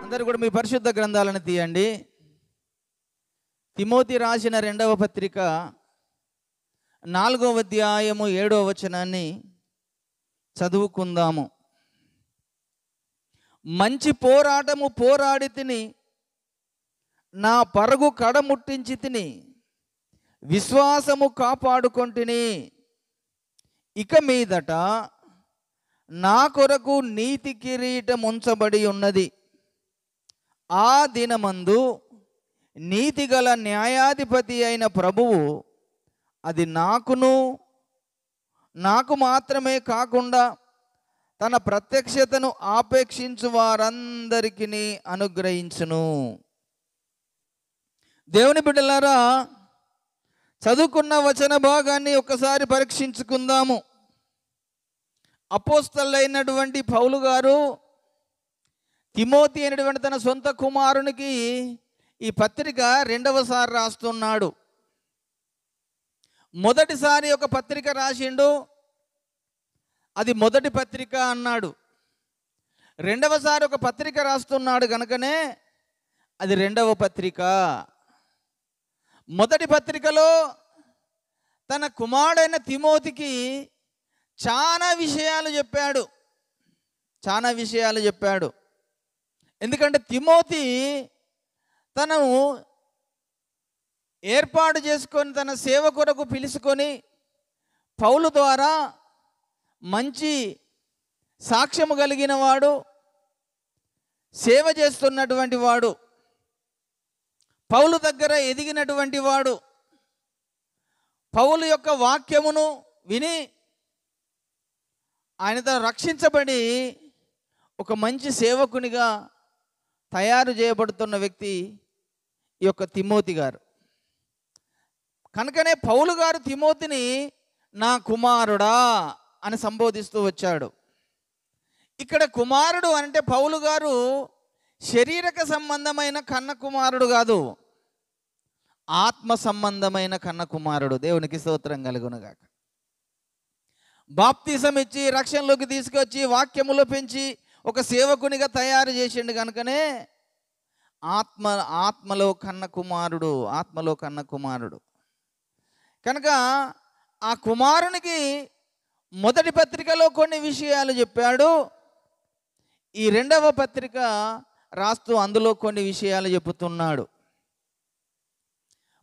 అందరూ కూడా మీ పరిశుద్ధ గ్రంథాలను తీయండి. తిమోతి రాసిన 2వ పత్రిక 4వ అధ్యాయము 7వ వచనాన్ని చదువుకుందాము. మంచి పోరాటము పోరాడి తిని, నా పరుగు కడముట్టించి తిని, విశ్వాసము కాపాడుకొంటిని. ఇక మీదట నా కొరకు నీతి కిరీటం ఉంచబడి ఉన్నది. ఆ దినమందు నీతిగల న్యాయాధిపతి అయిన ప్రభువు అది నాకు మాత్రమే కాకుండా తన ప్రత్యక్షతను ఆపేక్షించు వారందరికీ అనుగ్రహించును. దేవుని బిడ్డలారా, చదువుకున్న వచన భాగాన్ని ఒక్కసారి పరీక్షించుకుందాము. అపోస్తలుడైనటువంటి పౌలు గారు తిమోతి అనేటువంటి తన సొంత కుమారునికి ఈ పత్రిక 2వసారి రాస్తున్నాడు. మొదటిసారి ఒక పత్రిక రాసిండు, అది మొదటి పత్రిక అన్నాడు. 2వసారి ఒక పత్రిక రాస్తున్నాడు కనుకనే అది 2వ పత్రిక. మొదటి పత్రికలో తన కుమారుడైన తిమోతికి చాలా విషయాలు చెప్పాడు. ఎందుకంటే తిమోతి తను ఏర్పాటు చేసుకొని తన సేవ కొరకు పిలుచుకొని పౌలు ద్వారా మంచి సాక్ష్యము కలిగిన వాడు, సేవ చేస్తున్నటువంటి వాడు, పౌలు దగ్గర ఎదిగినటువంటి వాడు, పౌలు యొక్క వాక్యమును విని ఆయనతో రక్షించబడి ఒక మంచి సేవకునిగా తయారు చేయబడుతున్న వ్యక్తి ఈ యొక్క తిమోతి గారు. కనుకనే పౌలు గారు తిమోతిని నా కుమారుడా అని సంబోధిస్తూ వచ్చాడు. ఇక్కడ కుమారుడు అంటే పౌలు గారు శరీరక సంబంధమైన కన్న కుమారుడు కాదు, ఆత్మ సంబంధమైన కన్న కుమారుడు. దేవునికి స్తోత్రం కలుగునుగాక. బాప్తిసం ఇచ్చి రక్షణలోకి తీసుకొచ్చి వాక్యములో పెంచి ఒక సేవకునిగా తయారు చేసిండు కనుకనే ఆత్మలో కన్న కుమారుడు. కనుక ఆ కుమారునికి మొదటి పత్రికలో కొన్ని విషయాలు చెప్పాడు. ఈ 2వ పత్రిక రాస్తూ అందులో కొన్ని విషయాలు చెబుతున్నాడు.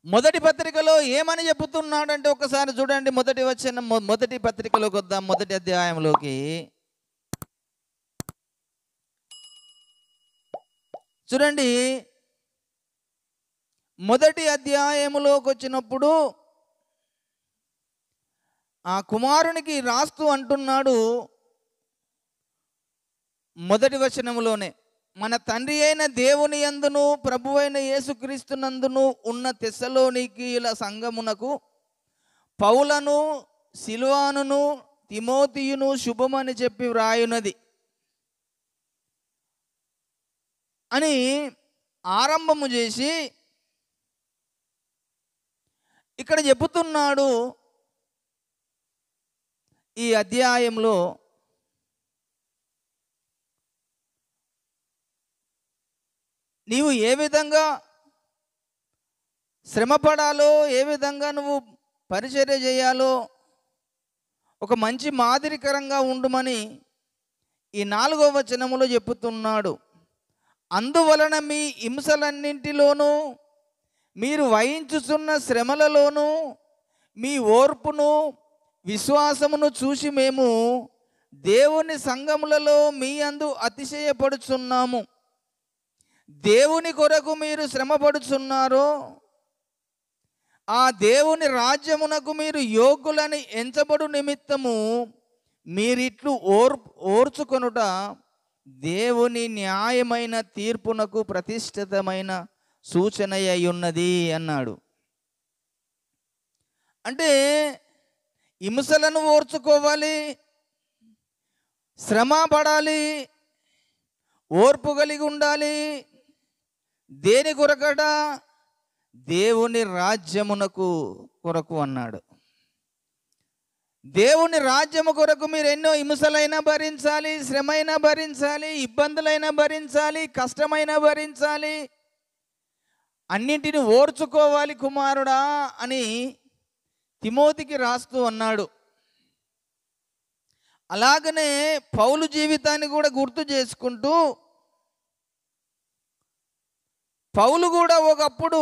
మొదటి పత్రికలో ఏమని చెబుతున్నాడంటే ఒకసారి చూడండి. మొదటి పత్రికలోకి వద్దాం. మొదటి అధ్యాయంలోకి చూడండి. మొదటి అధ్యాయములోకి వచ్చినప్పుడు ఆ కుమారునికి రాస్తూ అంటున్నాడు, మొదటి వచనములోనే, మన తండ్రి అయిన దేవుని యందును ప్రభువైన యేసుక్రీస్తునందును ఉన్న తెస్సలోనికీయుల సంఘమునకు పౌలను, సిల్వానును, తిమోతియును శుభమని చెప్పి వ్రాయున్నది అని ఆరంభము చేసి ఇక్కడ చెబుతున్నాడు. ఈ అధ్యాయంలో నీవు ఏ విధంగా శ్రమపడాలో, ఏ విధంగా నువ్వు పరిచర్య చేయాలో ఒక మంచి మాదిరికరంగా ఉండుమని ఈ 4వ వచనములో చెప్పుతున్నాడు. అందువలన మీ హింసలన్నింటిలోనూ, మీరు వహించుచున్న శ్రమలలోనూ మీ ఓర్పును విశ్వాసమును చూసి మేము దేవుని సంఘములలో మీ యందు అతిశయపడుచున్నాము. దేవుని కొరకు మీరు శ్రమపడుచున్నారో ఆ దేవుని రాజ్యమునకు మీరు యోగ్యులని ఎంచబడు నిమిత్తము మీరిట్లు ఓర్చుకొనుట దేవుని న్యాయమైన తీర్పునకు ప్రతిష్ఠితమైన సూచన అయి ఉన్నది అన్నాడు. అంటే హింసలను ఓర్చుకోవాలి, శ్రమ పడాలి, ఓర్పు కలిగి ఉండాలి. దేని కొరకట? దేవుని రాజ్యమునకు కొరకు అన్నాడు. దేవుని రాజ్యము కొరకు మీరు ఎన్నో హింసలైనా భరించాలి, శ్రమైనా భరించాలి, ఇబ్బందులైనా భరించాలి, కష్టమైనా భరించాలి, అన్నింటిని ఓర్చుకోవాలి కుమారుడా అని తిమోతికి రాస్తూ అన్నాడు. అలాగనే పౌలు జీవితాన్ని కూడా గుర్తు చేసుకుంటూ పౌలు కూడా ఒకప్పుడు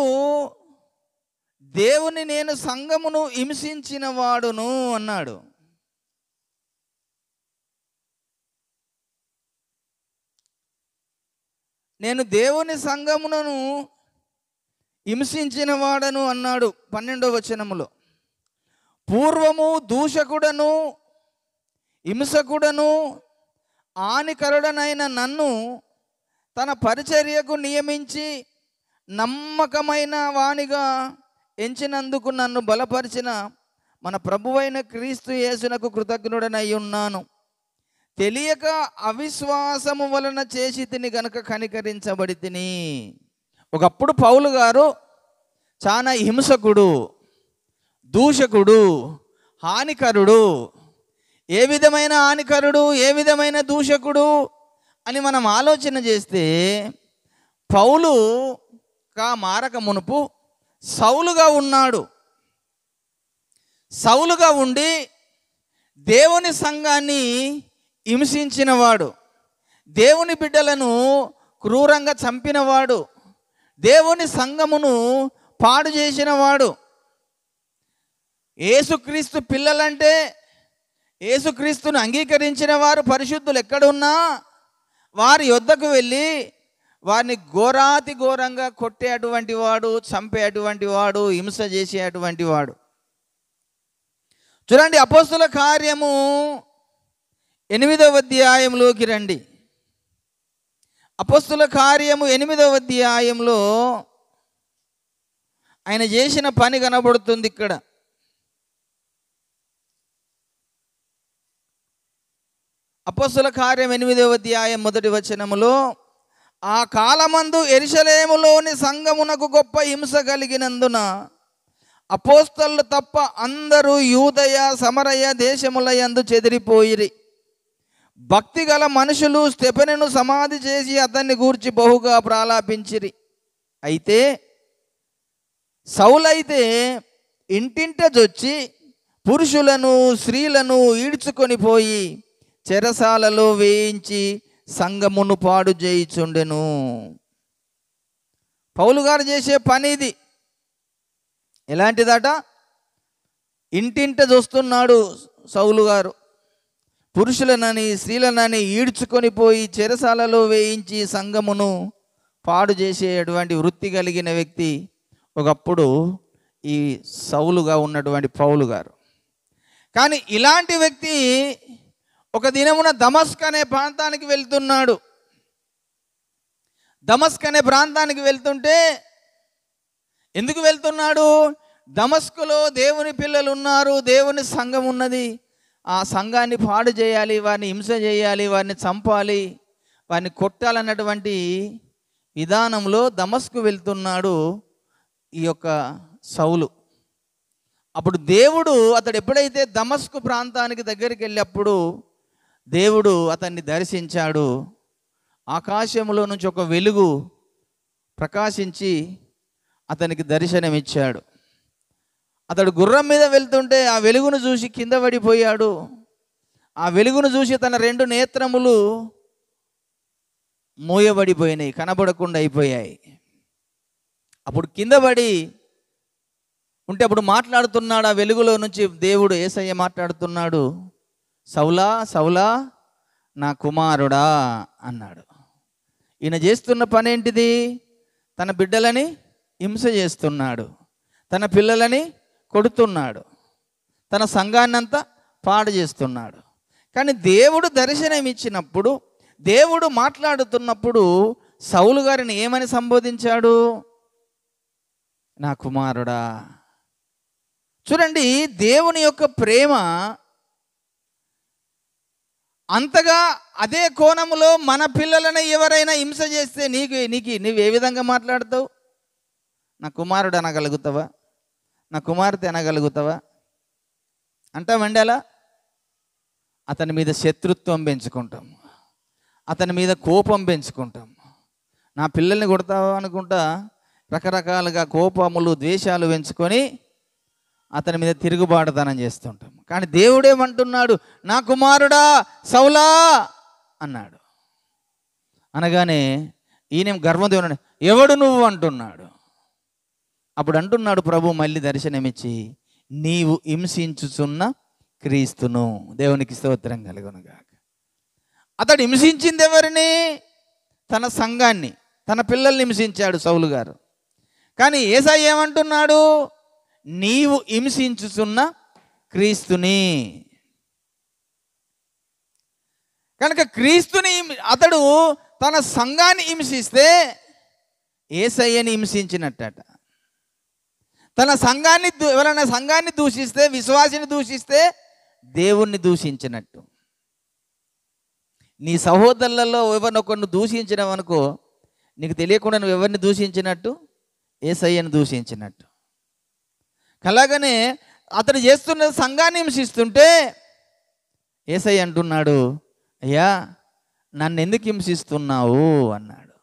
దేవుని నేను సంఘమును హింసించిన వాడును అన్నాడు. నేను దేవుని సంఘమును హింసించిన వాడను అన్నాడు 12వ వచనములో. పూర్వము దూషకుడను హింసకుడను హానికరుడనైన నన్ను తన పరిచర్యకు నియమించి నమ్మకమైన వానిగా ఎంచినందుకు నన్ను బలపరిచిన మన ప్రభువైన క్రీస్తు యేసునకు కృతజ్ఞుడనై ఉన్నాను. తెలియక అవిశ్వాసము వలన చేసి తిని గనుక కనికరించబడి తిని. ఒకప్పుడు పౌలు గారు చాలా హింసకుడు, దూషకుడు, హానికరుడు. ఏ విధమైన హానికరుడు, ఏ విధమైన దూషకుడు అని మనం ఆలోచన చేస్తే పౌలు మారక మునుపు సౌలుగా ఉన్నాడు. సౌలుగా ఉండి దేవుని సంఘాన్ని హింసించినవాడు, దేవుని బిడ్డలను క్రూరంగా చంపినవాడు, దేవుని సంఘమును పాడు చేసినవాడు. యేసుక్రీస్తు పిల్లలంటే యేసుక్రీస్తును అంగీకరించిన వారు పరిశుద్ధులు ఎక్కడున్నా వారి యొద్దకు వెళ్ళి వారిని ఘోరాతి ఘోరంగా కొట్టేటువంటి వాడు, చంపేటువంటి వాడు, హింస చేసేటువంటి వాడు. చూడండి, అపోస్తుల కార్యము 8వ అధ్యాయంలోకి రండి. అపోస్తుల కార్యము 8వ అధ్యాయంలో ఆయన చేసిన పని కనబడుతుంది ఇక్కడ. అపోస్తుల కార్యం 8వ అధ్యాయం 1వ వచనములో, ఆ కాలమందు యెరూషలేములోని సంఘమునకు గొప్ప హింస కలిగినందున అపోస్తలులు తప్ప అందరూ యూదయ సమరయ దేశములయందు చెదిరిపోయిరి. భక్తి గల మనుషులు స్టెఫెనును సమాధి చేసి అతన్ని గూర్చి బహుగా ప్రాలాపించిరి. అయితే సౌలైతే ఇంటింట జొచ్చి పురుషులను స్త్రీలను ఈడ్చుకొని పోయి చెరసాలలో వేయించి సంఘమును పాడు చేయుచుండెను. పౌలు గారు చేసే పని ఇది. ఎలాంటిదట? ఇంటింట చూస్తున్నాడు సౌలు గారు. పురుషులనని స్త్రీలనని ఈడ్చుకొని పోయి చెరసాలలో వేయించి సంఘమును పాడు చేసేటువంటి వృత్తి కలిగిన వ్యక్తి ఒకప్పుడు ఈ సౌలుగా ఉన్నటువంటి పౌలు గారు. కానీ ఇలాంటి వ్యక్తి ఒక దినమున దమస్క్ అనే ప్రాంతానికి వెళ్తున్నాడు. దమస్క్ అనే ప్రాంతానికి వెళ్తుంటే ఎందుకు వెళ్తున్నాడు? దమస్కులో దేవుని పిల్లలు ఉన్నారు, దేవుని సంఘం ఉన్నది. ఆ సంఘాన్ని పాడు చేయాలి, వారిని హింస చేయాలి, వారిని చంపాలి, వారిని కొట్టాలన్నటువంటి విధానంలో దమస్కు వెళ్తున్నాడు ఈ యొక్క సౌలు. అప్పుడు దేవుడు అతడు ఎప్పుడైతే దమస్కు ప్రాంతానికి దగ్గరికి వెళ్ళినప్పుడు దేవుడు అతన్ని దర్శించాడు. ఆకాశంలో నుంచి ఒక వెలుగు ప్రకాశించి అతనికి దర్శనమిచ్చాడు. అతడు గుర్రం మీద వెళ్తుంటే ఆ వెలుగును చూసి కింద పడిపోయాడు. ఆ వెలుగును చూసి తన 2 నేత్రములు మూయబడిపోయినాయి, కనబడకుండా అయిపోయాయి. అప్పుడు కింద పడి ఉంటే అప్పుడు మాట్లాడుతున్నాడు. ఆ వెలుగులో నుంచి దేవుడు యేసయ్య మాట్లాడుతున్నాడు, సౌలా సౌలా నా కుమారుడా అన్నాడు. ఈయన చేస్తున్న పని ఏంటిది? తన బిడ్డలని హింస చేస్తున్నాడు, తన పిల్లలని కొడుతున్నాడు, తన సంఘాన్నంతా పాడు చేస్తున్నాడు. కానీ దేవుడు దర్శనం ఇచ్చినప్పుడు, దేవుడు మాట్లాడుతున్నప్పుడు సౌలు గారిని ఏమని సంబోధించాడు? నా కుమారుడా. చూడండి, దేవుని యొక్క ప్రేమ అంతగా అదే కోణములో మన పిల్లలను ఎవరైనా హింస చేస్తే నువ్వు ఏ విధంగా మాట్లాడతావు? నా కుమారుడు అనగలుగుతావా? నా కుమార్తె అనగలుగుతావా? అంటామండి అలా. అతని మీద శత్రుత్వం పెంచుకుంటాం, అతని మీద కోపం పెంచుకుంటాం. నా పిల్లల్ని కొడతావా అనుకుంటా రకరకాలుగా కోపములు ద్వేషాలు పెంచుకొని అతని మీద తిరుగుబాటుతనం చేస్తుంటాం. కానీ దేవుడేమంటున్నాడు? నా కుమారుడా సౌలా అన్నాడు. అనగానే ఈయన గర్వంతో ఉన్నాడు, ఎవడు నువ్వు అంటున్నాడు. అప్పుడు అంటున్నాడు ప్రభు మళ్ళీ దర్శనమిచ్చి, నీవు హింసించుచున్న క్రీస్తును. దేవునికి స్తోత్రం కలుగునుగాక. అతడు హింసించింది ఎవరిని? తన సంఘాన్ని, తన పిల్లల్ని హింసించాడు సౌలు గారు. కానీ యేసయ్య ఏమంటున్నాడు? నీవు హింసించుచున్న క్రీస్తుని. కనుక క్రీస్తుని అతడు తన సంఘాన్ని హింసిస్తే యేసయ్యని హింసించినట్టట. తన సంఘాన్ని ఎవరైనా సంఘాన్ని దూషిస్తే, విశ్వాసిని దూషిస్తే దేవుణ్ణి దూషించినట్టు. నీ సహోదరులలో ఎవరినొకరిని దూషించినవనుకో, నీకు తెలియకుండా నువ్వు ఎవరిని దూషించినట్టు? యేసయ్యను దూషించినట్టు. అలాగనే అతడు చేస్తున్న సంఘాన్ని హింసిస్తుంటే యేసయ్య అంటున్నాడు, అయ్యా నన్ను ఎందుకు హింసిస్తున్నావు అన్నాడు.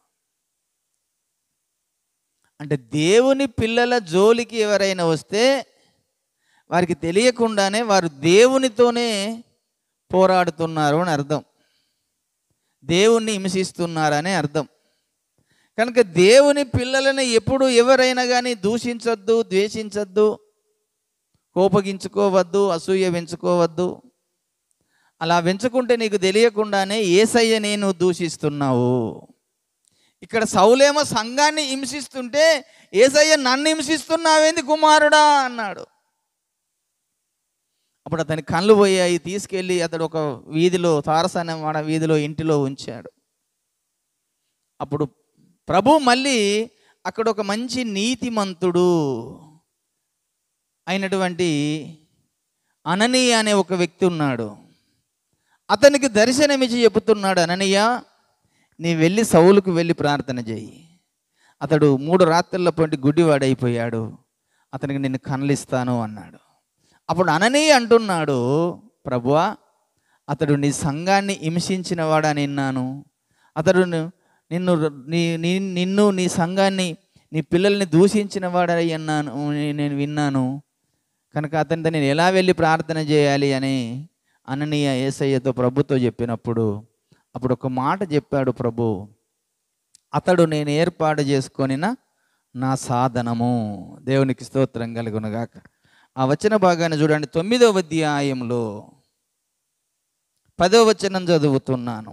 అంటే దేవుని పిల్లల జోలికి ఎవరైనా వస్తే వారికి తెలియకుండానే వారు దేవునితోనే పోరాడుతున్నారు అని అర్థం, దేవుణ్ణి హింసిస్తున్నారనే అర్థం. కనుక దేవుని పిల్లలని ఎప్పుడు ఎవరైనా కానీ దూషించొద్దు, ద్వేషించొద్దు, కోపగించుకోవద్దు, అసూయ పెంచుకోవద్దు. అలా పెంచుకుంటే నీకు తెలియకుండానే యేసయ్య నేను దూషిస్తున్నావు. ఇక్కడ సౌలేమో సంఘాన్ని హింసిస్తుంటే యేసయ్య నన్ను హింసిస్తున్నావేంది కుమారుడా అన్నాడు. అప్పుడు అతని కళ్ళు పోయాయి. తీసుకెళ్ళి అతడు ఒక వీధిలో, తారసనే వాడ వీధిలో ఇంటిలో ఉంచాడు. అప్పుడు ప్రభు మళ్ళీ అక్కడ ఒక మంచి నీతిమంతుడు అయినటువంటి అననీయ అనే ఒక వ్యక్తి ఉన్నాడు. అతనికి దర్శనమిచ్చి చెబుతున్నాడు, అననీయ నీ వెళ్ళి సౌలుకు వెళ్ళి ప్రార్థన చేయి. అతడు 3 రాత్రుల పొంటి గుడ్డివాడైపోయాడు, అతనికి నిన్ను కన్నులిస్తాను అన్నాడు. అప్పుడు అననీయ అంటున్నాడు, ప్రభువా అతడు నీ సంఘాన్ని హింసించిన వాడని విన్నాను, అతడు నిన్ను నీ సంఘాన్ని నీ పిల్లల్ని దూషించిన వాడని నేను విన్నాను, కనుక అతనితో నేను ఎలా వెళ్ళి ప్రార్థన చేయాలి అని అననీయ యేసయ్యతో ప్రభుతో చెప్పినప్పుడు అప్పుడు ఒక మాట చెప్పాడు ప్రభు, అతడు నేను ఏర్పాటు చేసుకొనిన నా సాధనము. దేవునికి స్తోత్రం కలుగునుగాక. ఆ వచన భాగాన్ని చూడండి. 9వ అధ్యాయంలో 10వ వచనం చదువుతున్నాను.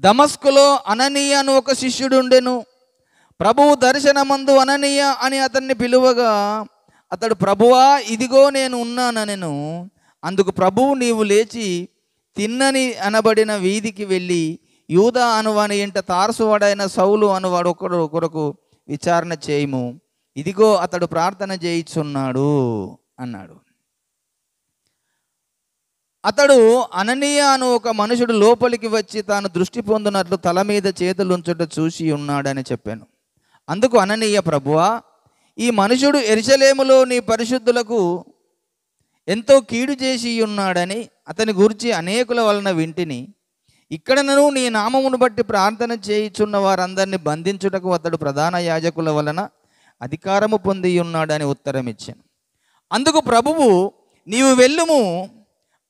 దమస్కులో అననీయ అని ఒక శిష్యుడు ఉండెను. ప్రభువు దర్శనమందు అననీయ అని అతన్ని పిలువగా అతడు, ప్రభువా ఇదిగో నేను ఉన్నానెను. అందుకు ప్రభువు, నీవు లేచి తిన్నని అనబడిన వీధికి వెళ్ళి యూదా అనువాని ఇంట తారసువాడైన సౌలు అనువాడు కొరకు విచారణ చేయము, ఇదిగో అతడు ప్రార్థన చేయుచున్నాడు అన్నాడు. అతడు అననీయ అను ఒక మనుషుడు లోపలికి వచ్చి తాను దృష్టి పొందినట్లు తల మీద చేతులుంచుట చూసి ఉన్నాడని చెప్పాను. అందుకు అననీయ, ప్రభువా ఈ మనుషుడు యెరూషలేములో నీ పరిశుద్ధులకు ఎంతో కీడు చేసి ఉన్నాడని అతని గురించి అనేకుల వలన వింటిని. ఇక్కడను నీ నామమును బట్టి ప్రార్థన చేయుచున్న వారందరినీ బంధించుటకు అతడు ప్రధాన యాజకుల వలన అధికారము పొంది ఉన్నాడని ఉత్తరం ఇచ్చాను. అందుకు ప్రభువు, నీవు వెళ్ళుము,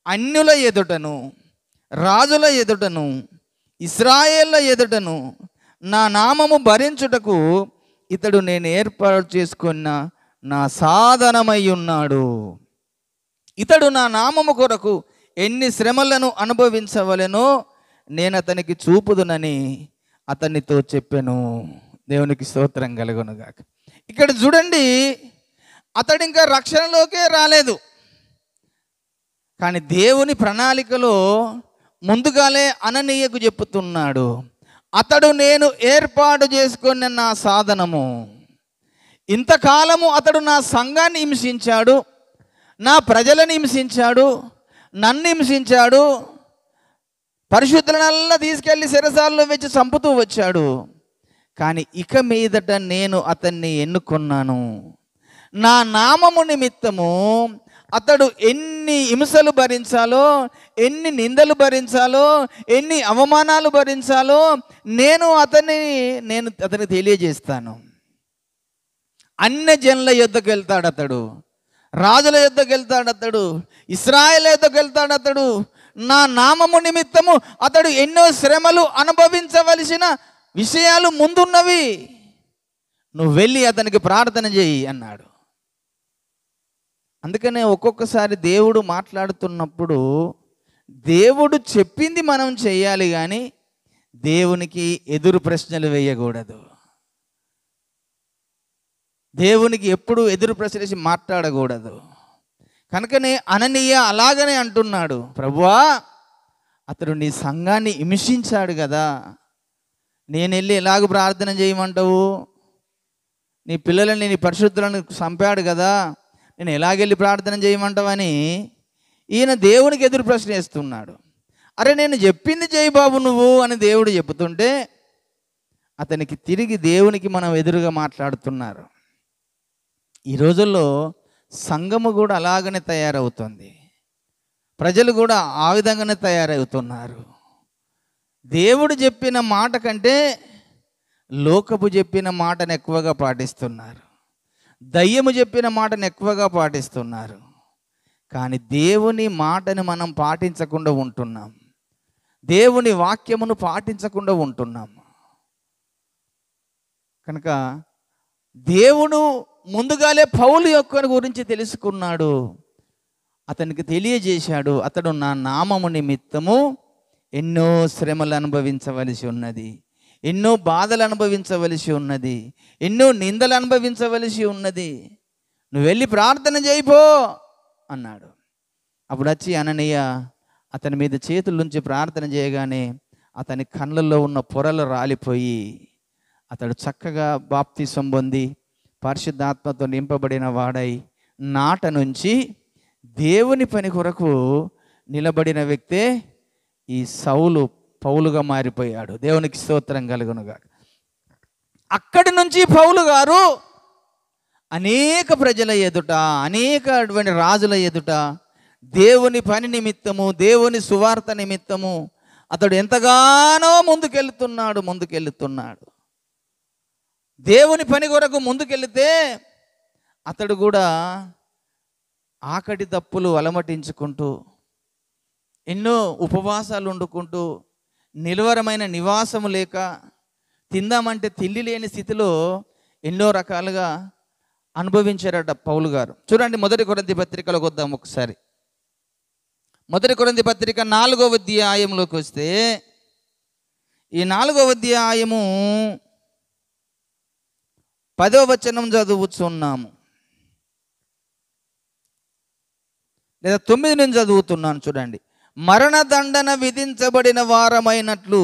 అన్యుల ఎదుటను రాజుల ఎదుటను ఇశ్రాయేళ్ల ఎదుటను నా నామము భరించుటకు ఇతడు నేను ఏర్పాటు చేసుకున్న నా సాధనమై ఉన్నాడు. ఇతడు నా నామము కొరకు ఎన్ని శ్రమలను అనుభవించవలెనో నేను అతనికి చూపుదునని అతనితో చెప్పాను. దేవునికి స్తోత్రం కలుగునుగాక. ఇక్కడ చూడండి, అతడు ఇంకా రక్షణలోకే రాలేదు, కానీ దేవుని ప్రణాళికలో ముందుగానే అననీయకు చెప్పుతున్నాడు, అతడు నేను ఏర్పాటు చేసుకున్న నా సాధనము. ఇంతకాలము అతడు నా సంఘాన్ని హింసించాడు, నా ప్రజలను హింసించాడు, నన్ను హింసించాడు, పరిశుద్ధులనల్లా తీసుకెళ్ళి శిరసాల్లో వెచ్చి చంపుతూ వచ్చాడు. కానీ ఇక మీదట నేను అతన్ని ఎన్నుకున్నాను, నా నామము నిమిత్తము అతడు ఎన్ని హింసలు భరించాలో, ఎన్ని నిందలు భరించాలో, ఎన్ని అవమానాలు భరించాలో నేను అతనికి తెలియజేస్తాను. అన్య జనుల యుద్ధకు వెళ్తాడు అతడు, రాజుల యుద్ధకు వెళ్తాడు అతడు, ఇశ్రాయేలు యుద్ధకు వెళ్తాడు అతడు. నా నామము నిమిత్తము అతడు ఎన్నో శ్రమలు అనుభవించవలసిన విషయాలు ముందున్నవి. నువ్వు వెళ్ళి అతనికి ప్రార్థన చేయి అన్నాడు. అందుకనే ఒక్కొక్కసారి దేవుడు మాట్లాడుతున్నప్పుడు దేవుడు చెప్పింది మనం చేయాలి, కానీ దేవునికి ఎదురు ప్రశ్నలు వేయకూడదు. దేవునికి ఎప్పుడు ఎదురు ప్రశ్న వేసి మాట్లాడకూడదు. కనుకనే అననీయ అలాగనే అంటున్నాడు, ప్రభువా అతడు నీ సంఘాన్ని హింసించాడు కదా, నేను వెళ్ళి ఎలాగ ప్రార్థన చేయమంటావు? నీ పిల్లలని, నీ పరిశుద్ధులను చంపాడు కదా, నేను ఎలాగెళ్ళి ప్రార్థన చేయమంటావని ఈయన దేవునికి ఎదురు ప్రశ్న వేస్తున్నాడు. అరే నేను చెప్పింది చేయి బాబు నువ్వు అని దేవుడు చెబుతుంటే అతనికి తిరిగి దేవునికి మనం ఎదురుగా మాట్లాడుతున్నారు. ఈ రోజుల్లో సంఘము కూడా అలాగనే తయారవుతుంది, ప్రజలు కూడా ఆ విధంగానే తయారవుతున్నారు. దేవుడు చెప్పిన మాట కంటే లోకపు చెప్పిన మాటను ఎక్కువగా పాటిస్తున్నారు, దయ్యము చెప్పిన మాటను ఎక్కువగా పాటిస్తున్నారు. కానీ దేవుని మాటని మనం పాటించకుండా ఉంటున్నాం, దేవుని వాక్యమును పాటించకుండా ఉంటున్నాం. కనుక దేవుడు ముందుగానే పౌలు యొక్క గురించి తెలుసుకున్నాడు, అతనికి తెలియజేశాడు. అతడు నా నామము నిమిత్తము ఎన్నో శ్రమలు అనుభవించవలసి ఉన్నది, ఎన్నో బాధలు అనుభవించవలసి ఉన్నది, ఎన్నో నిందలు అనుభవించవలసి ఉన్నది, నువ్వు వెళ్ళి ప్రార్థన చేయిపో అన్నాడు. అప్పుడు వచ్చి అననీయ అతని మీద చేతులుంచి ప్రార్థన చేయగానే అతని కళ్ళల్లో ఉన్న పొరలు రాలిపోయి అతడు చక్కగా బాప్తిసం పొంది పరిశుద్ధాత్మతో నింపబడిన వాడై నాట నుంచి దేవుని పని కొరకు నిలబడిన వ్యక్తే ఈ సౌలు పౌలుగా మారిపోయాడు. దేవునికి స్తోత్రం కలుగునుగా. అక్కడి నుంచి పౌలు గారు అనేక ప్రజల ఎదుట, అనేకటువంటి రాజుల ఎదుట దేవుని పని నిమిత్తము, దేవుని సువార్త నిమిత్తము అతడు ఎంతగానో ముందుకెళ్తున్నాడు. దేవుని పని కొరకు ముందుకెళ్తే అతడు కూడా ఆకటి తప్పులు అలమటించుకుంటూ, ఎన్నో ఉపవాసాలు వండుకుంటూ, నిలవరమైన నివాసము లేక, తిందామంటే తిండి లేని స్థితిలో ఎన్నో రకాలుగా అనుభవించారట పౌలు గారు. చూడండి, 1 కొరింథీ పత్రికలోకి వద్దాం ఒకసారి. 1 కొరింథీ పత్రిక 4వ అధ్యాయంలోకి వస్తే, ఈ 4వ అధ్యాయము 10వ వచనం చదువుతున్నాము, లేదా 9 నుంచి చదువుతున్నాను. చూడండి, మరణదండన విధించబడిన వారమైనట్లు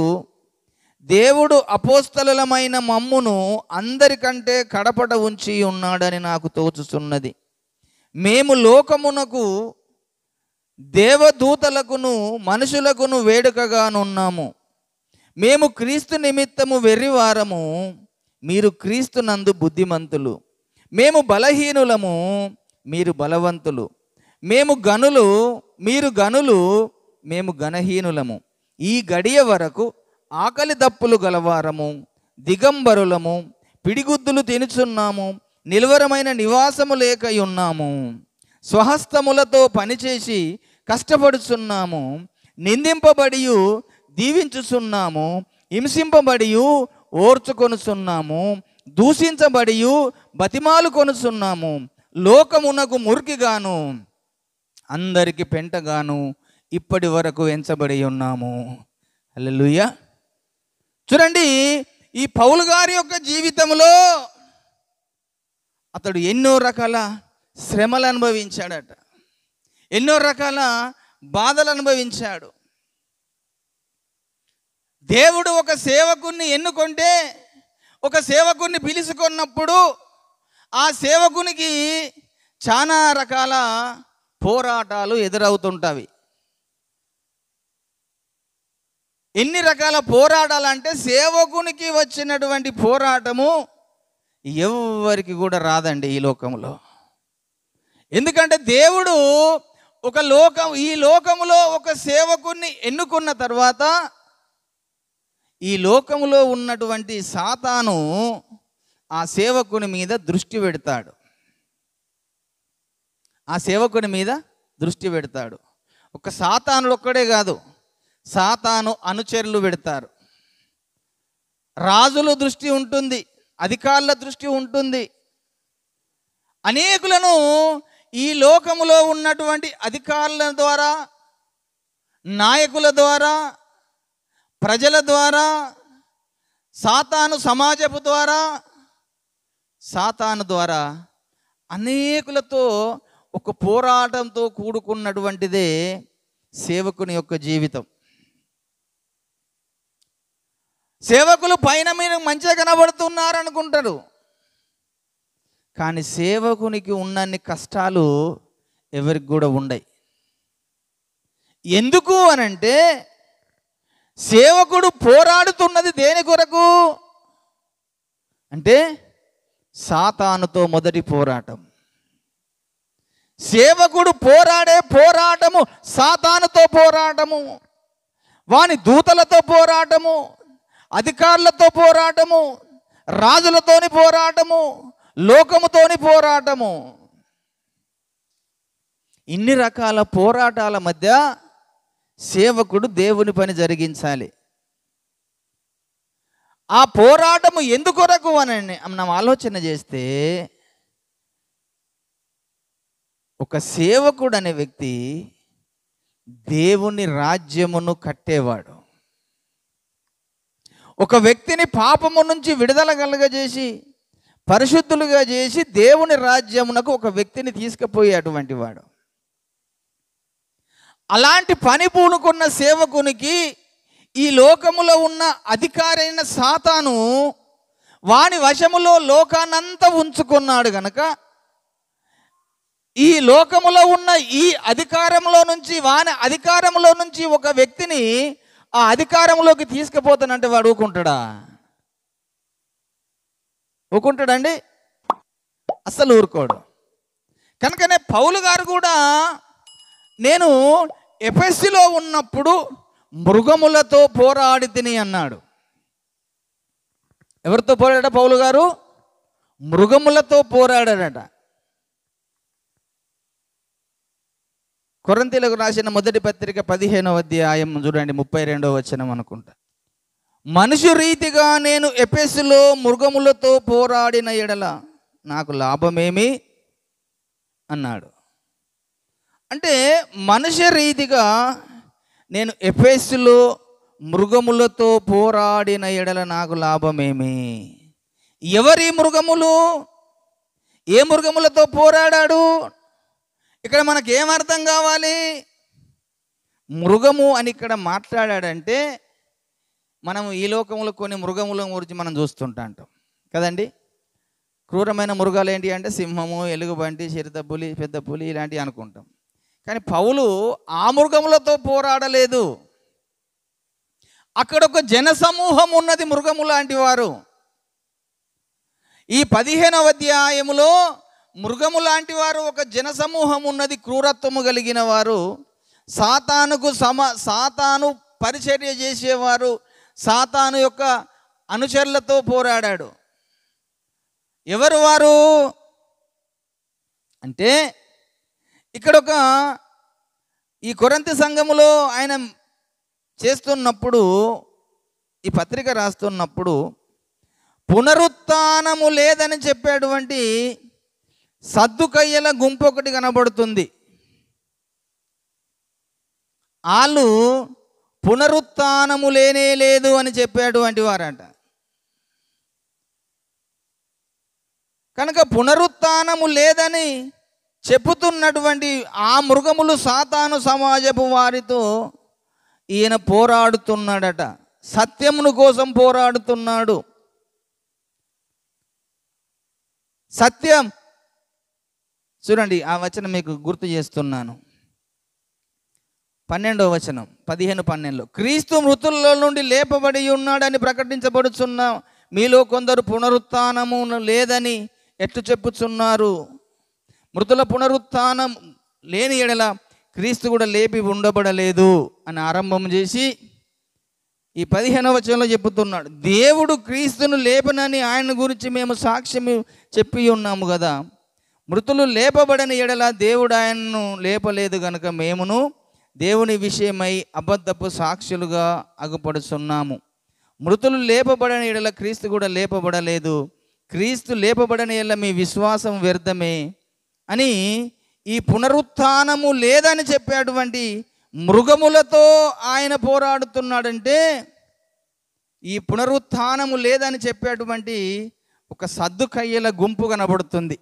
దేవుడు అపోస్తలులమైన మమ్మును అందరికంటే కడపట ఉంచి ఉన్నాడని నాకు తోచుతున్నది. మేము లోకమునకు, దేవదూతలకును మనుషులకును వేడుకగానున్నాము. మేము క్రీస్తు నిమిత్తము వెర్రివారము, మీరు క్రీస్తు నందు బుద్ధిమంతులు. మేము బలహీనులము, మీరు బలవంతులు. మేము గనులు, మీరు గనులు, మేము గణహీనులము. ఈ గడియ వరకు ఆకలి దప్పులు గలవారము, దిగంబరులము, పిడిగుద్దులు తినుచున్నాము, నిలువరమైన నివాసము లేక ఉన్నాము. స్వహస్తములతో పనిచేసి కష్టపడుచున్నాము, నిందింపబడి దీవించుచున్నాము, హింసింపబడి ఓర్చుకొనుచున్నాము, దూషించబడి బతిమాలు కొనుచున్నాము. లోకమునకు మురికిగాను అందరికి పెంటగాను ఇప్పటి వరకు ఎంచబడి ఉన్నాము. హల్లెలూయా. చూడండి, ఈ పౌలు గారి యొక్క జీవితంలో అతడు ఎన్నో రకాల శ్రమలు అనుభవించాడట, ఎన్నో రకాల బాధలు అనుభవించాడు. దేవుడు ఒక సేవకుణ్ణి ఎన్నుకుంటే, ఒక సేవకుణ్ణి పిలుచుకున్నప్పుడు ఆ సేవకునికి చాలా రకాల పోరాటాలు ఎదురవుతుంటవి. ఎన్ని రకాల పోరాటాలు అంటే, సేవకునికి వచ్చినటువంటి పోరాటము ఎవరికి కూడా రాదండి ఈ లోకంలో. ఎందుకంటే దేవుడు ఈ లోకములో ఒక సేవకుని ఎన్నుకున్న తర్వాత ఈ లోకములో ఉన్నటువంటి సాతాను ఆ సేవకుని మీద దృష్టి పెడతాడు. ఒక సాతానుడు ఒక్కడే కాదు, సాతాను అనుచరులు పెడతారు. రాజుల దృష్టి ఉంటుంది, అధికారుల దృష్టి ఉంటుంది. అనేకులను ఈ లోకములో ఉన్నటువంటి అధికారుల ద్వారా, నాయకుల ద్వారా, ప్రజల ద్వారా, సమాజపు ద్వారా, సాతాను ద్వారా అనేకులతో ఒక పోరాటంతో కూడుకున్నటువంటిదే సేవకుని యొక్క జీవితం. సేవకులు పైన మీద మంచిగా కనబడుతున్నారు అనుకుంటారు, కానీ సేవకునికి ఉన్నన్ని కష్టాలు ఎవరికి కూడా ఉండయి. ఎందుకు అనంటే సేవకుడు పోరాడుతున్నది దేని కొరకు అంటే సాతానుతో మొదటి పోరాటం. సేవకుడు పోరాడే పోరాటము సాతానుతో పోరాటము, వాని దూతలతో పోరాటము, అధికారులతో పోరాటము, రాజులతోని పోరాటము, లోకముతోని పోరాటము. ఇన్ని రకాల పోరాటాల మధ్య సేవకుడు దేవుని పని జరిగించాలి. ఆ పోరాటము ఎందుకొరకు అని మనం ఆలోచన చేస్తే, ఒక సేవకుడు అనే వ్యక్తి దేవుని రాజ్యమును కట్టేవాడు. ఒక వ్యక్తిని పాపము నుంచి విడుదల కలగజేసి పరిశుద్ధులుగా చేసి దేవుని రాజ్యమునకు ఒక వ్యక్తిని తీసుకుపోయేటువంటి వాడు. అలాంటి పని పూనుకున్న సేవకునికి ఈ లోకములో ఉన్న అధికారి అయిన సాతాను వాని వశములో లోకానంతా ఉంచుకున్నాడు గనక, ఈ లోకములో ఉన్న ఈ అధికారంలో నుంచి, వాని అధికారంలో నుంచి ఒక వ్యక్తిని ఆ అధికారంలోకి తీసుకుపోతానంటే వాడు ఊరుకుంటాడండి? అస్సలు ఊరుకోడు. కనుకనే పౌలు గారు కూడా నేను ఎఫెసులో ఉన్నప్పుడు మృగములతో పోరాడి తిని అన్నాడు. ఎవరితో పోరాడా పౌలు గారు? మృగములతో పోరాడాడట. కొరింథీయులకు రాసిన మొదటి పత్రిక 15వ అధ్యాయం చూడండి, 32వ వచనం అనుకుంటా. మనుషు రీతిగా నేను ఎఫెసులో మృగములతో పోరాడిన ఎడల నాకు లాభమేమి అన్నాడు. అంటే మనుష్య రీతిగా నేను ఎఫెసులో మృగములతో పోరాడిన ఎడల నాకు లాభమేమి? ఎవరి మృగములు? ఏ మృగములతో పోరాడాడు? ఇక్కడ మనకు ఏమర్థం కావాలి? మృగము అని ఇక్కడ మాట్లాడాడంటే మనం ఈ లోకంలో కొన్ని మృగముల గురించి మనం చూస్తుంటాం కదండి. క్రూరమైన మృగాలు ఏంటి అంటే సింహము, ఎలుగుబంటి, చిరుతపులి, పెద్ద పులి ఇలాంటివి అనుకుంటాం. కానీ పౌలు ఆ మృగములతో పోరాడలేదు. అక్కడ ఒక జనసమూహం ఉన్నది, మృగము లాంటి వారు. ఈ 15వ అధ్యాయములో మృగము లాంటి వారు, ఒక జనసమూహం ఉన్నది, క్రూరత్వము కలిగిన వారు, సాతాను పరిచర్య చేసేవారు, సాతాను యొక్క అనుచరులతో పోరాడాడు. ఎవరు వారు అంటే ఇక్కడ ఈ కొరింథీ సంఘములో ఆయన చేస్తున్నప్పుడు, ఈ పత్రిక రాస్తున్నప్పుడు పునరుత్థానము లేదని చెప్పేటువంటి సద్దుకయ్యల గుంపు ఒకటి కనబడుతుంది. వాళ్ళు పునరుత్థానము లేనే లేదు అని చెప్పేటువంటి వారట. కనుక పునరుత్థానము లేదని చెప్పుతున్నటువంటి ఆ మృగములు సాతాను సమాజపు వారితో ఈయన పోరాడుతున్నాడట. సత్యమును కోసం పోరాడుతున్నాడు. సత్యం చూడండి, ఆ వచనం మీకు గుర్తు చేస్తున్నాను. 12వ వచనం, 15:12 క్రీస్తు మృతుల్లో నుండి లేపబడి ఉన్నాడని ప్రకటించబడుచున్న మీలో కొందరు పునరుత్థానము లేదని ఎట్లు చెప్పుచున్నారు? మృతుల పునరుత్థానం లేని ఎడల క్రీస్తు కూడా లేపి ఉండబడలేదు అని ఆరంభం చేసి ఈ 15వ వచనంలో చెబుతున్నాడు, దేవుడు క్రీస్తును లేపనని ఆయన గురించి మేము సాక్ష్యం చెప్పి ఉన్నాము కదా. మృతులు లేపబడని ఎడల దేవుడు ఆయనను లేపలేదు గనుక మేమును దేవుని విషయమై అబద్ధపు సాక్షులుగా అగుపడుచున్నాము. మృతులు లేపబడని ఎడల క్రీస్తు కూడా లేపబడలేదు. క్రీస్తు లేపబడని ఎడల మీ విశ్వాసం వ్యర్థమే అని ఈ పునరుత్థానము లేదని చెప్పేటువంటి మృగములతో ఆయన పోరాడుతున్నాడంటే, ఈ పునరుత్థానము లేదని చెప్పేటువంటి ఒక సద్దుకయ్యల గుంపు కనబడుతుంది.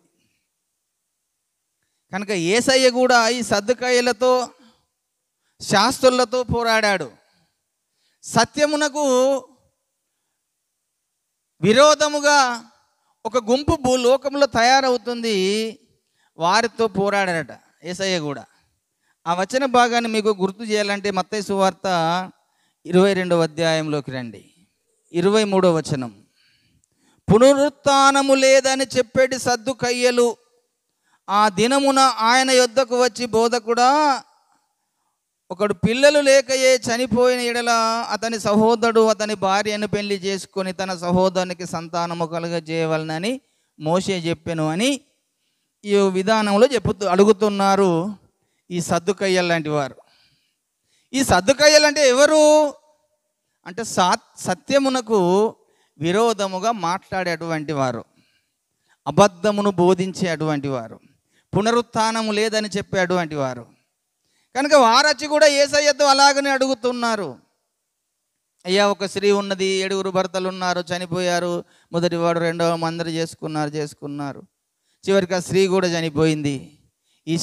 కనుక యేసయ్య కూడా ఈ సద్దుకయ్యలతో శాస్త్రులతో పోరాడాడు. సత్యమునకు విరోధముగా ఒక గుంపు భూలోకంలో తయారవుతుంది, వారితో పోరాడాడట యేసయ్య కూడా. ఆ వచన భాగాన్ని మీకు గుర్తు చేయాలంటే మత్తయి సువార్త 22వ అధ్యాయంలోకి రండి. 23వ వచనం. పునరుత్థానము లేదని చెప్పేటి సద్దుకయ్యలు ఆ దినమున ఆయన యొద్దకు వచ్చి, బోధకుడా, ఒకడు పిల్లలు లేకయే చనిపోయిన ఎడల అతని సహోదరుడు అతని భార్యను పెళ్లి చేసుకొని తన సహోదరునికి సంతానము కలుగజేయవలనని మోషే చెప్పెను అని ఈ విధానంలో అడుగుతున్నారు ఈ సద్దుకయ్యలు లాంటి వారు. ఈ సద్దుకయ్యలు అంటే ఎవరు అంటే సత్యమునకు విరోధముగా మాట్లాడేటువంటి వారు, అబద్ధమును బోధించేటువంటి వారు, పునరుత్థానము లేదని చెప్పేటువంటి వారు. కనుక వారొచ్చి కూడా యేసయ్యతో అలాగనే అడుగుతున్నారు, అయ్యా ఒక స్త్రీ ఉన్నది, 7 భర్తలు ఉన్నారు, చనిపోయారు, మొదటివాడు రెండవ అందరూ చేసుకున్నారు, చివరికి ఆ స్త్రీ కూడా చనిపోయింది. ఈ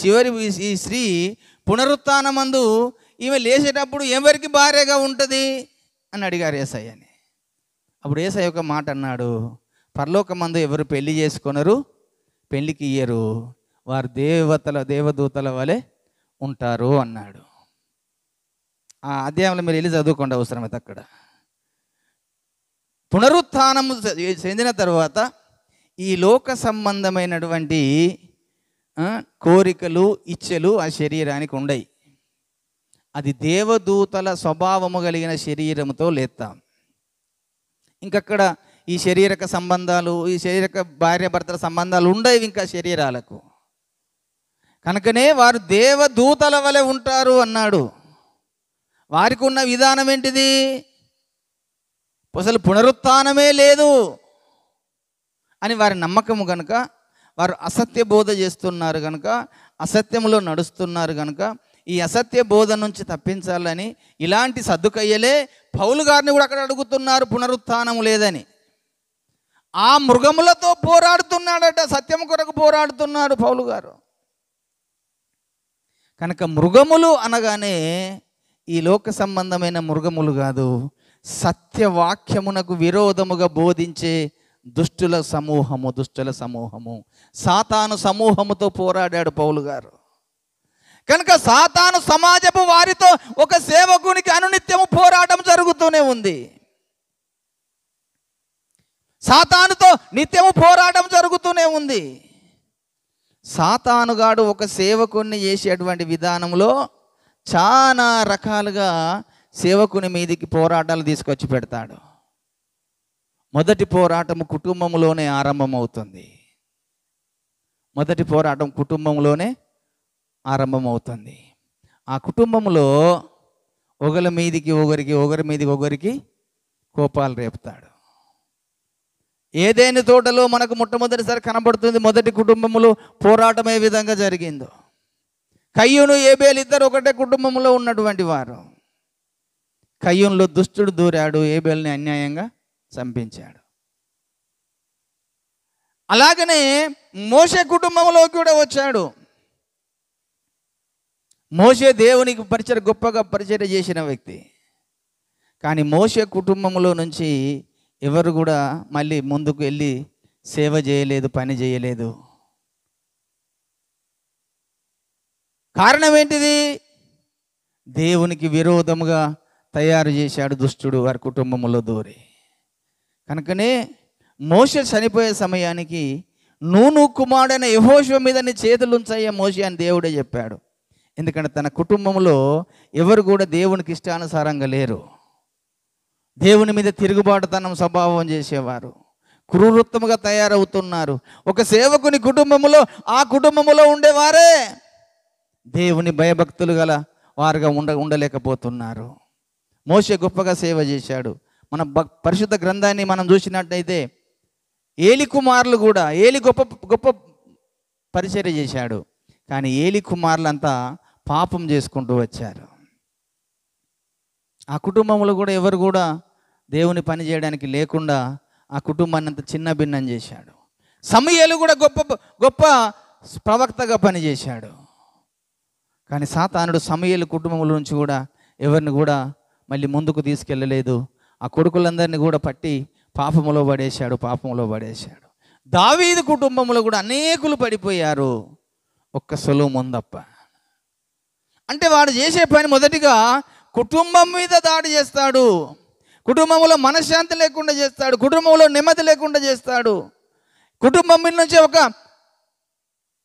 స్త్రీ పునరుత్థానమందు ఈమె లేచేటప్పుడు ఎవరికి భార్యగా ఉంటుంది అని అడిగారు యేసయ్యని. అప్పుడు యేసయ్య ఒక మాట అన్నాడు, పరలోకమందు ఎవరు పెళ్లి చేసుకొనరు, పెళ్లికి ఇయ్యరు, వారు దేవదూతల వలె ఉంటారు అన్నాడు. ఆ అధ్యాయంలో మీరు వెళ్ళి చదువుకోండి అవసరమైతే. అక్కడ పునరుత్థానము చెందిన తర్వాత ఈ లోక సంబంధమైనటువంటి కోరికలు, ఇచ్చలు ఆ శరీరానికి ఉండయి. అది దేవదూతల స్వభావము కలిగిన శరీరముతో లేస్తాం. ఇంకక్కడ ఈ శారీరక సంబంధాలు, ఈ శారీరక భార్యాభర్తల సంబంధాలు ఉండేవి ఇంకా శరీరాలకు. కనుకనే వారు దేవదూతల వలె ఉంటారు అన్నాడు. వారికి ఉన్న విధానం ఏంటిది? అసలు పునరుత్థానమే లేదు అని వారి నమ్మకము కనుక, వారు అసత్య బోధ చేస్తున్నారు కనుక, అసత్యములో నడుస్తున్నారు కనుక, ఈ అసత్య బోధ నుంచి తప్పించాలని ఇలాంటి సద్దుకయ్యలే పౌలు గారిని కూడా అక్కడ అడుగుతున్నారు పునరుత్థానము లేదని. ఆ మృగములతో పోరాడుతున్నాడట, సత్యం కొరకు పోరాడుతున్నాడు పౌలు గారు. కనుక మృగములు అనగానే ఈ లోక సంబంధమైన మృగములు కాదు, సత్యవాక్యమునకు విరోధముగా బోధించే దుష్టుల సమూహము, సాతాను సమూహముతో పోరాడాడు పౌలు గారు. కనుక సాతాను సమాజపు వారితో ఒక సేవకునికి అనునిత్యము పోరాటం జరుగుతూనే ఉంది. సాతానుతో నిత్యము పోరాటం జరుగుతూనే ఉంది. సాతానుగాడు ఒక సేవకుని చేసేటువంటి విధానంలో చాలా రకాలుగా సేవకుని మీదికి పోరాటాలు తీసుకొచ్చి పెడతాడు. మొదటి పోరాటం కుటుంబంలోనే ఆరంభమవుతుంది. ఆ కుటుంబంలో ఒకరి మీదికి ఒకరికి కోపాలు రేపుతాడు. ఏదైనా తోటలో మనకు మొట్టమొదటిసారి కనబడుతుంది మొదటి కుటుంబంలో పోరాటం ఏ విధంగా జరిగిందో. కయ్యూను ఏబేలు ఇద్దరు ఒకటే కుటుంబంలో ఉన్నటువంటి వారు. కయ్యూనులో దుష్టుడు దూరాడు, ఏబేలుని అన్యాయంగా చంపించాడు. అలాగనే మోషే కుటుంబంలోకి కూడా వచ్చాడు. మోషే దేవునికి గొప్పగా పరిచర్య చేసిన వ్యక్తి. కానీ మోషే కుటుంబంలో నుంచి ఎవరు కూడా మళ్ళీ ముందుకు వెళ్ళి సేవ చేయలేదు, పని చేయలేదు. కారణం ఏంటిది? దేవునికి విరోధముగా తయారు చేశాడు దుష్టుడు వారి కుటుంబంలో దూరి. కనుకనే మోషే చనిపోయే సమయానికి నూను కుమారుడైన యెహోషువ మీద నీ చేతులు ఉంచయ్యా మోషే అని దేవుడే చెప్పాడు. ఎందుకంటే తన కుటుంబంలో ఎవరు కూడా దేవునికి ఇష్టానుసారంగా లేరు. దేవుని మీద తిరుగుబాటుతనం స్వభావం చేసేవారు, క్రూరత్వముగా తయారవుతున్నారు. ఒక సేవకుని కుటుంబంలో ఆ కుటుంబంలో ఉండేవారే దేవుని భయభక్తులు గల వారుగా ఉండలేకపోతున్నారు. మోషే గొప్పగా సేవ చేశాడు. మన పరిశుద్ధ గ్రంథాన్ని మనం చూసినట్టయితే ఏలి కుమారులు కూడా, ఏలి గొప్ప గొప్ప పరిచర్య చేశాడు. కానీ ఏలి కుమారులంతా పాపం చేసుకుంటూ వచ్చారు. ఆ కుటుంబంలో కూడా ఎవరు కూడా దేవుని పని చేయడానికి లేకుండా ఆ కుటుంబాన్ని అంత చిన్న భిన్నం చేశాడు. సమూయేలు కూడా గొప్ప గొప్ప ప్రవక్తగా పనిచేశాడు. కానీ సాతానుడు సమూయేలు కుటుంబంలో నుంచి కూడా ఎవరిని కూడా మళ్ళీ ముందుకు తీసుకెళ్ళలేదు. ఆ కొడుకులందరినీ కూడా పట్టి పాపములో పడేశాడు. దావీదు కుటుంబంలో కూడా అనేకులు పడిపోయారు, ఒక్క సొలొమోను తప్ప. అంటే వాడు చేసే పని మొదటిగా కుటుంబం మీద దాడి చేస్తాడు, కుటుంబంలో మనశ్శాంతి లేకుండా చేస్తాడు, కుటుంబంలో నెమ్మది లేకుండా చేస్తాడు, కుటుంబం మీద నుంచి ఒక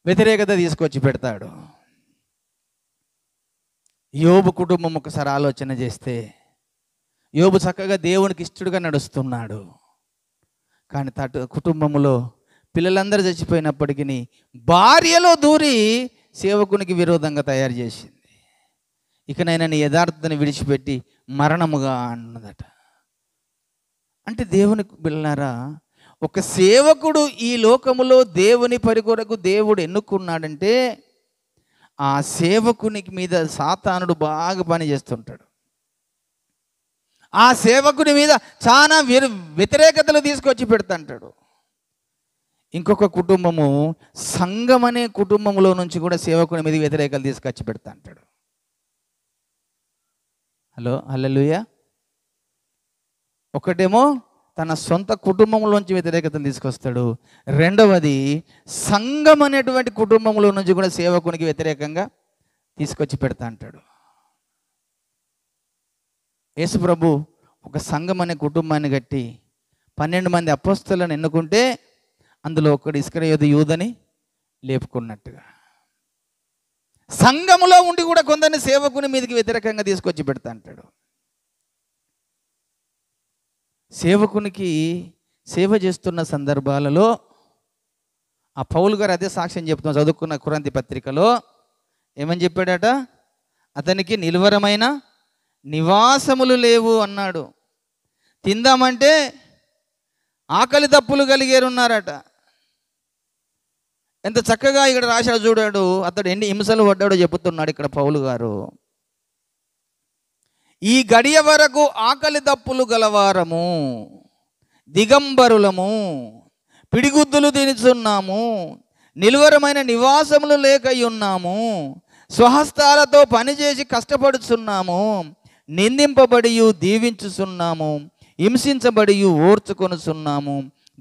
వ్యతిరేకత తీసుకొచ్చి పెడతాడు. యోబు కుటుంబం ఒకసారి ఆలోచన చేస్తే, యోబు చక్కగా దేవునికి ఇష్టడుగా నడుస్తున్నాడు. కానీ కుటుంబంలో పిల్లలందరూ చచ్చిపోయినప్పటికీ భార్యలో దూరి సేవకునికి విరోధంగా తయారు చేసింది. ఇకనైనా నీ యథార్థతని విడిచిపెట్టి మరణముగా అన్నదట. అంటే దేవుని బిడ్డలారా, ఒక సేవకుడు ఈ లోకములో దేవుని పని కొరకు దేవుడు ఎన్నుకున్నాడంటే ఆ సేవకునికి మీద సాతానుడు బాగా పని చేస్తుంటాడు. ఆ సేవకుని మీద చాలా వ్యతిరేకతలు తీసుకొచ్చి పెడతాంటాడు. ఇంకొక కుటుంబము, సంఘం అనే కుటుంబంలో నుంచి కూడా సేవకుని మీద వ్యతిరేకతలు తీసుకొచ్చి పెడతా అంటాడు. హల్లెలూయా. ఒకటేమో తన సొంత కుటుంబంలోంచి వ్యతిరేకతలు తీసుకొస్తాడు, రెండవది సంఘం అనేటువంటి కుటుంబంలో నుంచి కూడా సేవకునికి వ్యతిరేకంగా తీసుకొచ్చి పెడతా అంటాడు. యేసు ప్రభు ఒక సంఘం అనే కుటుంబాన్ని కట్టి 12 మంది అపోస్తలులను ఎన్నుకుంటే అందులో ఒకడు ఇస్కరియోతు యూదని లేపుకున్నట్టుగా సంఘములో ఉండి కూడా కొందరిని సేవకుని మీదకి వ్యతిరేకంగా తీసుకొచ్చి పెడతా అంటాడు. సేవకునికి సేవ చేస్తున్న సందర్భాలలో ఆ పౌలు గారు అదే సాక్ష్యం చెప్తున్నాం. చదువుకున్న కొరింథీ పత్రికలో ఏమని చెప్పాడట? అతనికి నిలువరమైన నివాసములు లేవు అన్నాడు. తిందామంటే ఆకలి దప్పులు కలిగేరున్నారట. ఎంత చక్కగా ఇక్కడ రాశాడు చూడాడు. అతడు ఎన్ని హింసలు పడ్డాడో చెబుతున్నాడు ఇక్కడ పౌలు గారు. ఈ గడియ వరకు ఆకలి దప్పులు గలవారము, దిగంబరులము, పిడిగుద్దులు తినుచున్నాము, నిలువరమైన నివాసములు లేకయున్నాము, స్వహస్తాలతో పనిచేసి కష్టపడుచున్నాము, నిందింపబడియు దీవించుచున్నాము, హింసించబడియు ఓర్చుకొనుచున్నాము,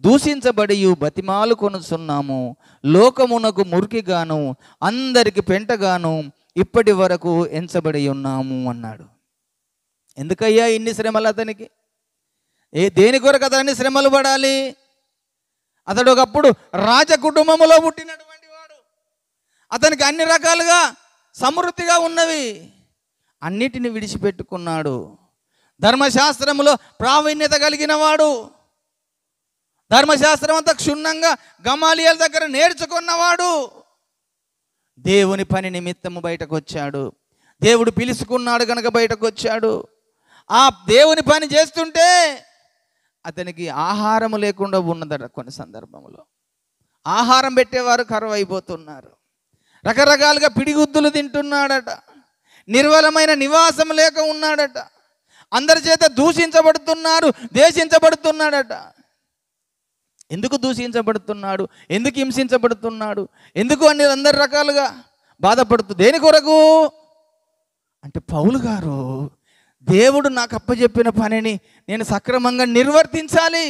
దూషించబడియు బతిమాలు కొనుచున్నాము, లోకమునకు మురికిగాను అందరికి పెంటగాను ఇప్పటి వరకు ఎంచబడి ఉన్నాము అన్నాడు. ఎందుకయ్యా ఇన్ని శ్రమలు అతనికి? దేని కొరకు అతన్ని శ్రమలు పడాలి? అతడు ఒకప్పుడు రాజ కుటుంబంలో పుట్టినటువంటి వాడు. అతనికి అన్ని రకాలుగా సమృద్ధిగా ఉన్నవి, అన్నిటిని విడిచిపెట్టుకున్నాడు. ధర్మశాస్త్రములో ప్రావీణ్యత కలిగిన వాడు, ధర్మశాస్త్రం అంతా క్షుణ్ణంగా గమాలియల దగ్గర నేర్చుకున్నవాడు. దేవుని పని నిమిత్తము బయటకు వచ్చాడు. దేవుడు పిలుచుకున్నాడు కనుక బయటకు వచ్చాడు. ఆ దేవుని పని చేస్తుంటే అతనికి ఆహారం లేకుండా ఉన్నదట. కొన్ని సందర్భంలో ఆహారం పెట్టేవారు కరువు అయిపోతున్నారు. రకరకాలుగా పిడిగుద్దులు తింటున్నాడట. నిర్వలమైన నివాసం లేక ఉన్నాడట. అందరి చేత దూషించబడుతున్నారు, దేశించబడుతున్నాడట. ఎందుకు దూషించబడుతున్నాడు? ఎందుకు హింసించబడుతున్నాడు? ఎందుకు అందరి రకాలుగా బాధపడుతూ? దేని కొరకు అంటే పౌలు గారు, దేవుడు నాకు అప్పచెప్పిన పనిని నేను సక్రమంగా నిర్వర్తించాలి.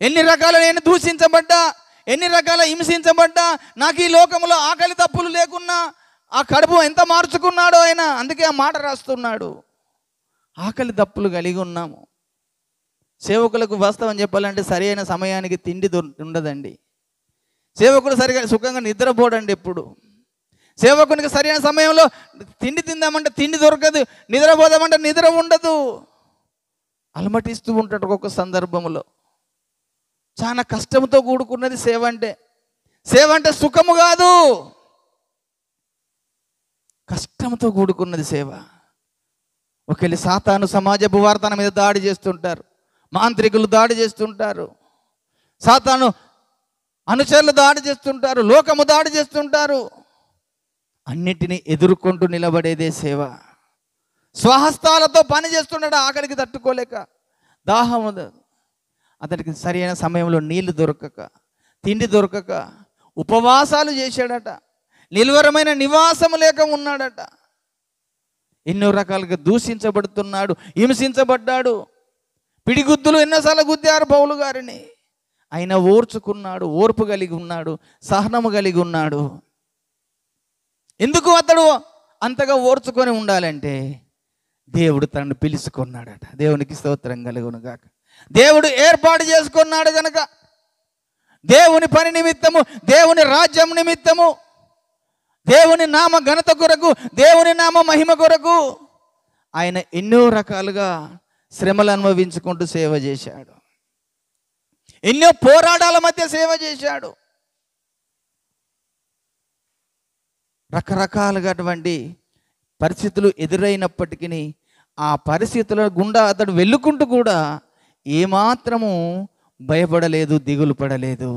ఎన్ని రకాల నేను దూషించబడ్డా, ఎన్ని రకాల హింసించబడ్డా, నాకు ఈ లోకంలో ఆకలి తప్పులు లేకున్నా ఆ కడుపు ఎంత మార్చుకున్నాడో ఆయన. అందుకే ఆ మాట రాస్తున్నాడు. ఆకలి దప్పులు కలిగి ఉన్నాము. సేవకులకు వాస్తవం చెప్పాలంటే సరైన సమయానికి తిండి ఉండదండి. సేవకుడు సరిగా సుఖంగా నిద్రపోడండి ఎప్పుడు. సేవకునికి సరైన సమయంలో తిండి తిందామంటే తిండి దొరకదు, నిద్రపోదామంటే నిద్ర ఉండదు. అలమటిస్తూ ఉంటాడు ఒక్కొక్క సందర్భంలో. చాలా కష్టంతో కూడుకున్నది సేవ అంటే. సేవ అంటే సుఖము కాదు, కష్టంతో కూడుకున్నది సేవ. ఒకవేళ సాతాను సమాజపు వారు తన మీద దాడి చేస్తుంటారు, మాంత్రికులు దాడి చేస్తుంటారు, సాతాను అనుచరులు దాడి చేస్తుంటారు, లోకము దాడి చేస్తుంటారు. అన్నిటినీ ఎదుర్కొంటూ నిలబడేదే సేవ. స్వహస్తాలతో పని చేస్తున్నాడు, ఆకలికి తట్టుకోలేక, దాహం అతనికి సరైన సమయంలో నీళ్లు దొరకక, తిండి దొరకక ఉపవాసాలు చేశాడట. నిలువరమైన నివాసము లేక ఉన్నాడట. ఎన్నో రకాలుగా దూషించబడుతున్నాడు, హింసించబడ్డాడు. పిడిగుద్దులు ఎన్నోసార్లు గుద్దారు పౌలు గారిని. ఆయన ఓర్చుకున్నాడు, ఓర్పు కలిగి ఉన్నాడు, సహనము కలిగి ఉన్నాడు. ఎందుకు అతడు అంతగా ఓర్చుకొని ఉండాలంటే దేవుడు తనను పిలుచుకున్నాడట. దేవునికి స్తోత్రం కలుగును గాక. దేవుడు ఏర్పాటు చేసుకున్నాడు గనక, దేవుని పని నిమిత్తము, దేవుని రాజ్యం నిమిత్తము, దేవుని నామ ఘనత కొరకు, దేవుని నామ మహిమ కొరకు ఆయన ఎన్నో రకాలుగా శ్రమలు అనుభవించుకుంటూ సేవ చేశాడు. ఎన్నో పోరాటాల మధ్య సేవ చేశాడు. రకరకాలుగా అటువంటి పరిస్థితులు ఎదురైనప్పటికీ ఆ పరిస్థితుల గుండా అతడు వెళ్ళుకుంటూ కూడా ఏమాత్రము భయపడలేదు, దిగులు పడలేదు.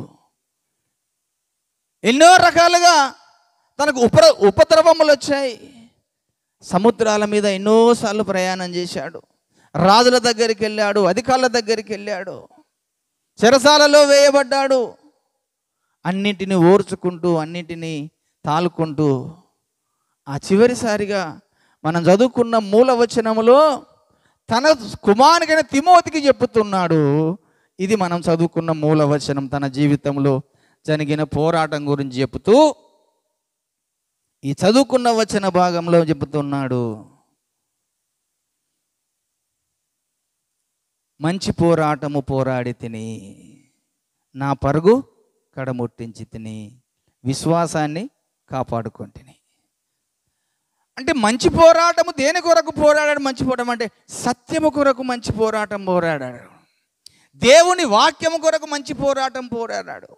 ఎన్నో రకాలుగా తనకు ఉపద్రవములు వచ్చాయి. సముద్రాల మీద ఎన్నోసార్లు ప్రయాణం చేశాడు, రాజుల దగ్గరికి వెళ్ళాడు, అధికారుల దగ్గరికి వెళ్ళాడు, చెరసాలలో వేయబడ్డాడు. అన్నింటినీ ఓర్చుకుంటూ, అన్నింటినీ తాలుకుంటూ ఆ చివరిసారిగా మనం చదువుకున్న మూలవచనములో తన కుమారుడైన తిమోతికి చెప్పుతున్నాడు. ఇది మనం చదువుకున్న మూలవచనం. తన జీవితంలో జరిగిన పోరాటం గురించి చెబుతూ ఈ చదువుకున్న వచన భాగంలో చెబుతున్నాడు. మంచి పోరాటము పోరాడి తిని, నా పరుగు కడముట్టించి తిని, విశ్వాసాన్ని కాపాడుకుంటుని. అంటే మంచి పోరాటము దేని కొరకు పోరాడాడు? మంచి పోరాటం అంటే సత్యము కొరకు మంచి పోరాటం పోరాడాడు. దేవుని వాక్యము కొరకు మంచి పోరాటం పోరాడాడు.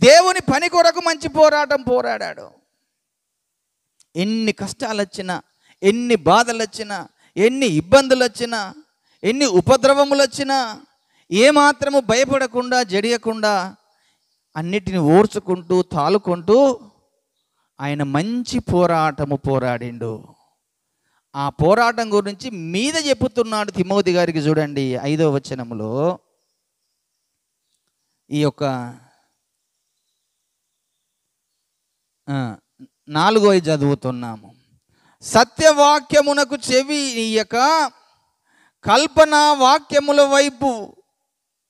దేవుని పని కొరకు మంచి పోరాటం పోరాడాడు. ఎన్ని కష్టాలు వచ్చినా, ఎన్ని బాధలు వచ్చినా, ఎన్ని ఇబ్బందులు వచ్చినా, ఎన్ని ఉపద్రవములు వచ్చినా ఏమాత్రము భయపడకుండా, జడియకుండా అన్నిటిని ఓర్చుకుంటూ, తాలుకుంటూ ఆయన మంచి పోరాటము పోరాడిండు. ఆ పోరాటం గురించి మీద చెప్పుతున్నాడు తిమోతి గారికి. చూడండి 5వ వచనములో ఈ యొక్క 4వ చదువుతున్నాము. సత్యవాక్యమునకు చెవి ఇయ్యక కల్పన వాక్యముల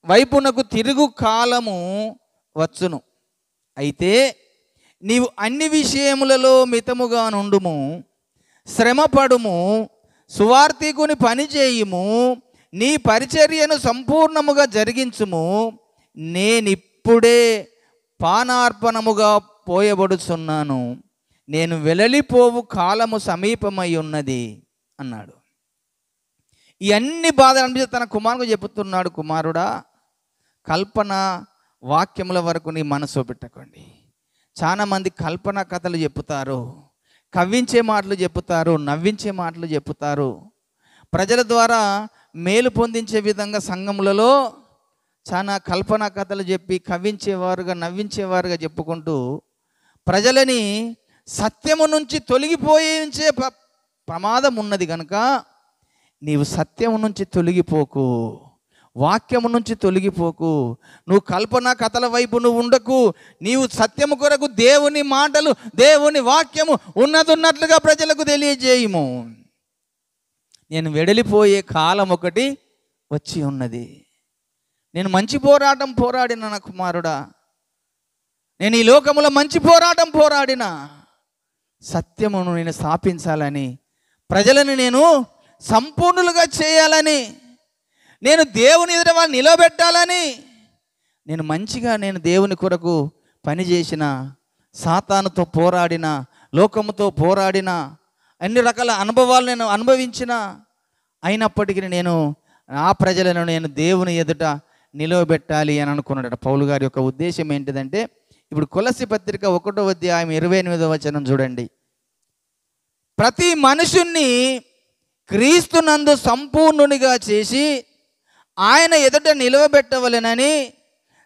వైపునకు తిరుగు కాలము వచ్చును. అయితే నీవు అన్ని విషయములలో మితముగా నుండుము, శ్రమపడుము, సువార్తికుని పని చేయుము, నీ పరిచర్యను సంపూర్ణముగా జరిగించుము. నేనిప్పుడే పానార్పణముగా పోయబడుచున్నాను, నేను వెడలిపోవు కాలము సమీపమై ఉన్నది అన్నాడు. ఈ అన్ని బాధలు అనిపిస్తే తన కుమారుడు చెబుతున్నాడు, కుమారుడా, కల్పన వాక్యముల వరకు నీ మనసు పెట్టకండి. చాలామంది కల్పన కథలు చెప్పుతారు, కవ్వించే మాటలు చెప్పుతారు, నవ్వించే మాటలు చెప్పుతారు. ప్రజల ద్వారా మేలు పొందించే విధంగా సంఘములలో చాలా కల్పన కథలు చెప్పి కవ్వించేవారుగా, నవ్వించేవారుగా చెప్పుకుంటూ ప్రజలని సత్యము నుంచి తొలగిపోయించే ప్రమాదం ఉన్నది కనుక నీవు సత్యము నుంచి తొలగిపోకు, వాక్యము నుంచి తొలగిపోకు. నువ్వు కల్పన కథల వైపు నువ్వు ఉండకు. నీవు సత్యము కొరకు దేవుని మాటలు, దేవుని వాక్యము ఉన్నట్లుగా ప్రజలకు తెలియజేయము. నేను వెడలిపోయే కాలం ఒకటి వచ్చి ఉన్నది. నేను మంచి పోరాటం పోరాడిన నా కుమారుడా, నేను ఈ లోకములో మంచి పోరాటం పోరాడిన, సత్యమును నేను స్థాపించాలని, ప్రజలను నేను సంపూర్ణులుగా చేయాలని, నేను దేవుని ఎదుట వాళ్ళని నిలబెట్టాలని, నేను మంచిగా దేవుని కొరకు పని చేసిన, సాతానుతో పోరాడిన, లోకముతో పోరాడిన, అన్ని రకాల అనుభవాలు నేను అనుభవించిన, అయినప్పటికీ నేను ఆ ప్రజలను నేను దేవుని ఎదుట నిలవబెట్టాలి అని అనుకున్నాడట. పౌలు గారి యొక్క ఉద్దేశం ఏంటిదంటే, ఇప్పుడు కొలస్సీ పత్రిక 1వ అధ్యాయం 28వ వచనం చూడండి. ప్రతి మనుషుణ్ణి క్రీస్తునందు సంపూర్ణునిగా చేసి ఆయన ఎదుట నిలవబెట్టవలెనని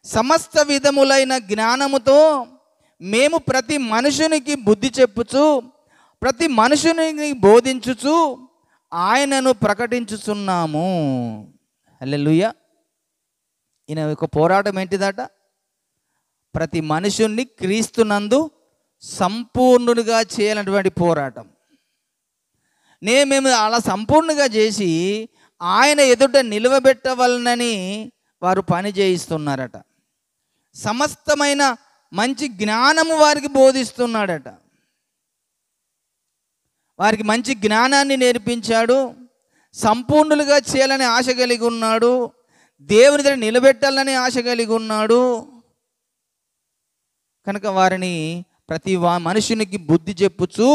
సమస్త విధములైన జ్ఞానముతో మేము ప్రతి మనుషునికి బుద్ధి చెప్పుచు, ప్రతి మనుషునికి బోధించుచు ఆయనను ప్రకటించుచున్నాము. హల్లెలూయా. ఈయన యొక్క పోరాటం ఏంటిదట? ప్రతి మనుషుణ్ణి క్రీస్తునందు సంపూర్ణునిగా చేయాలన్నటువంటి పోరాటం. మేము అలా సంపూర్ణంగా చేసి ఆయన ఎదుట నిలవబెట్టవలనని వారు పని చేయిస్తున్నారట. సమస్తమైన మంచి జ్ఞానము వారికి బోధిస్తున్నాడట. వారికి మంచి జ్ఞానాన్ని నేర్పించాడు. సంపూర్ణులుగా చేయాలని ఆశ కలిగి ఉన్నాడు. దేవుని దగ్గర నిలబెట్టాలని ఆశ కలిగి ఉన్నాడు. కనుక వారిని ప్రతి మనుషునికి బుద్ధి చెప్పుచు,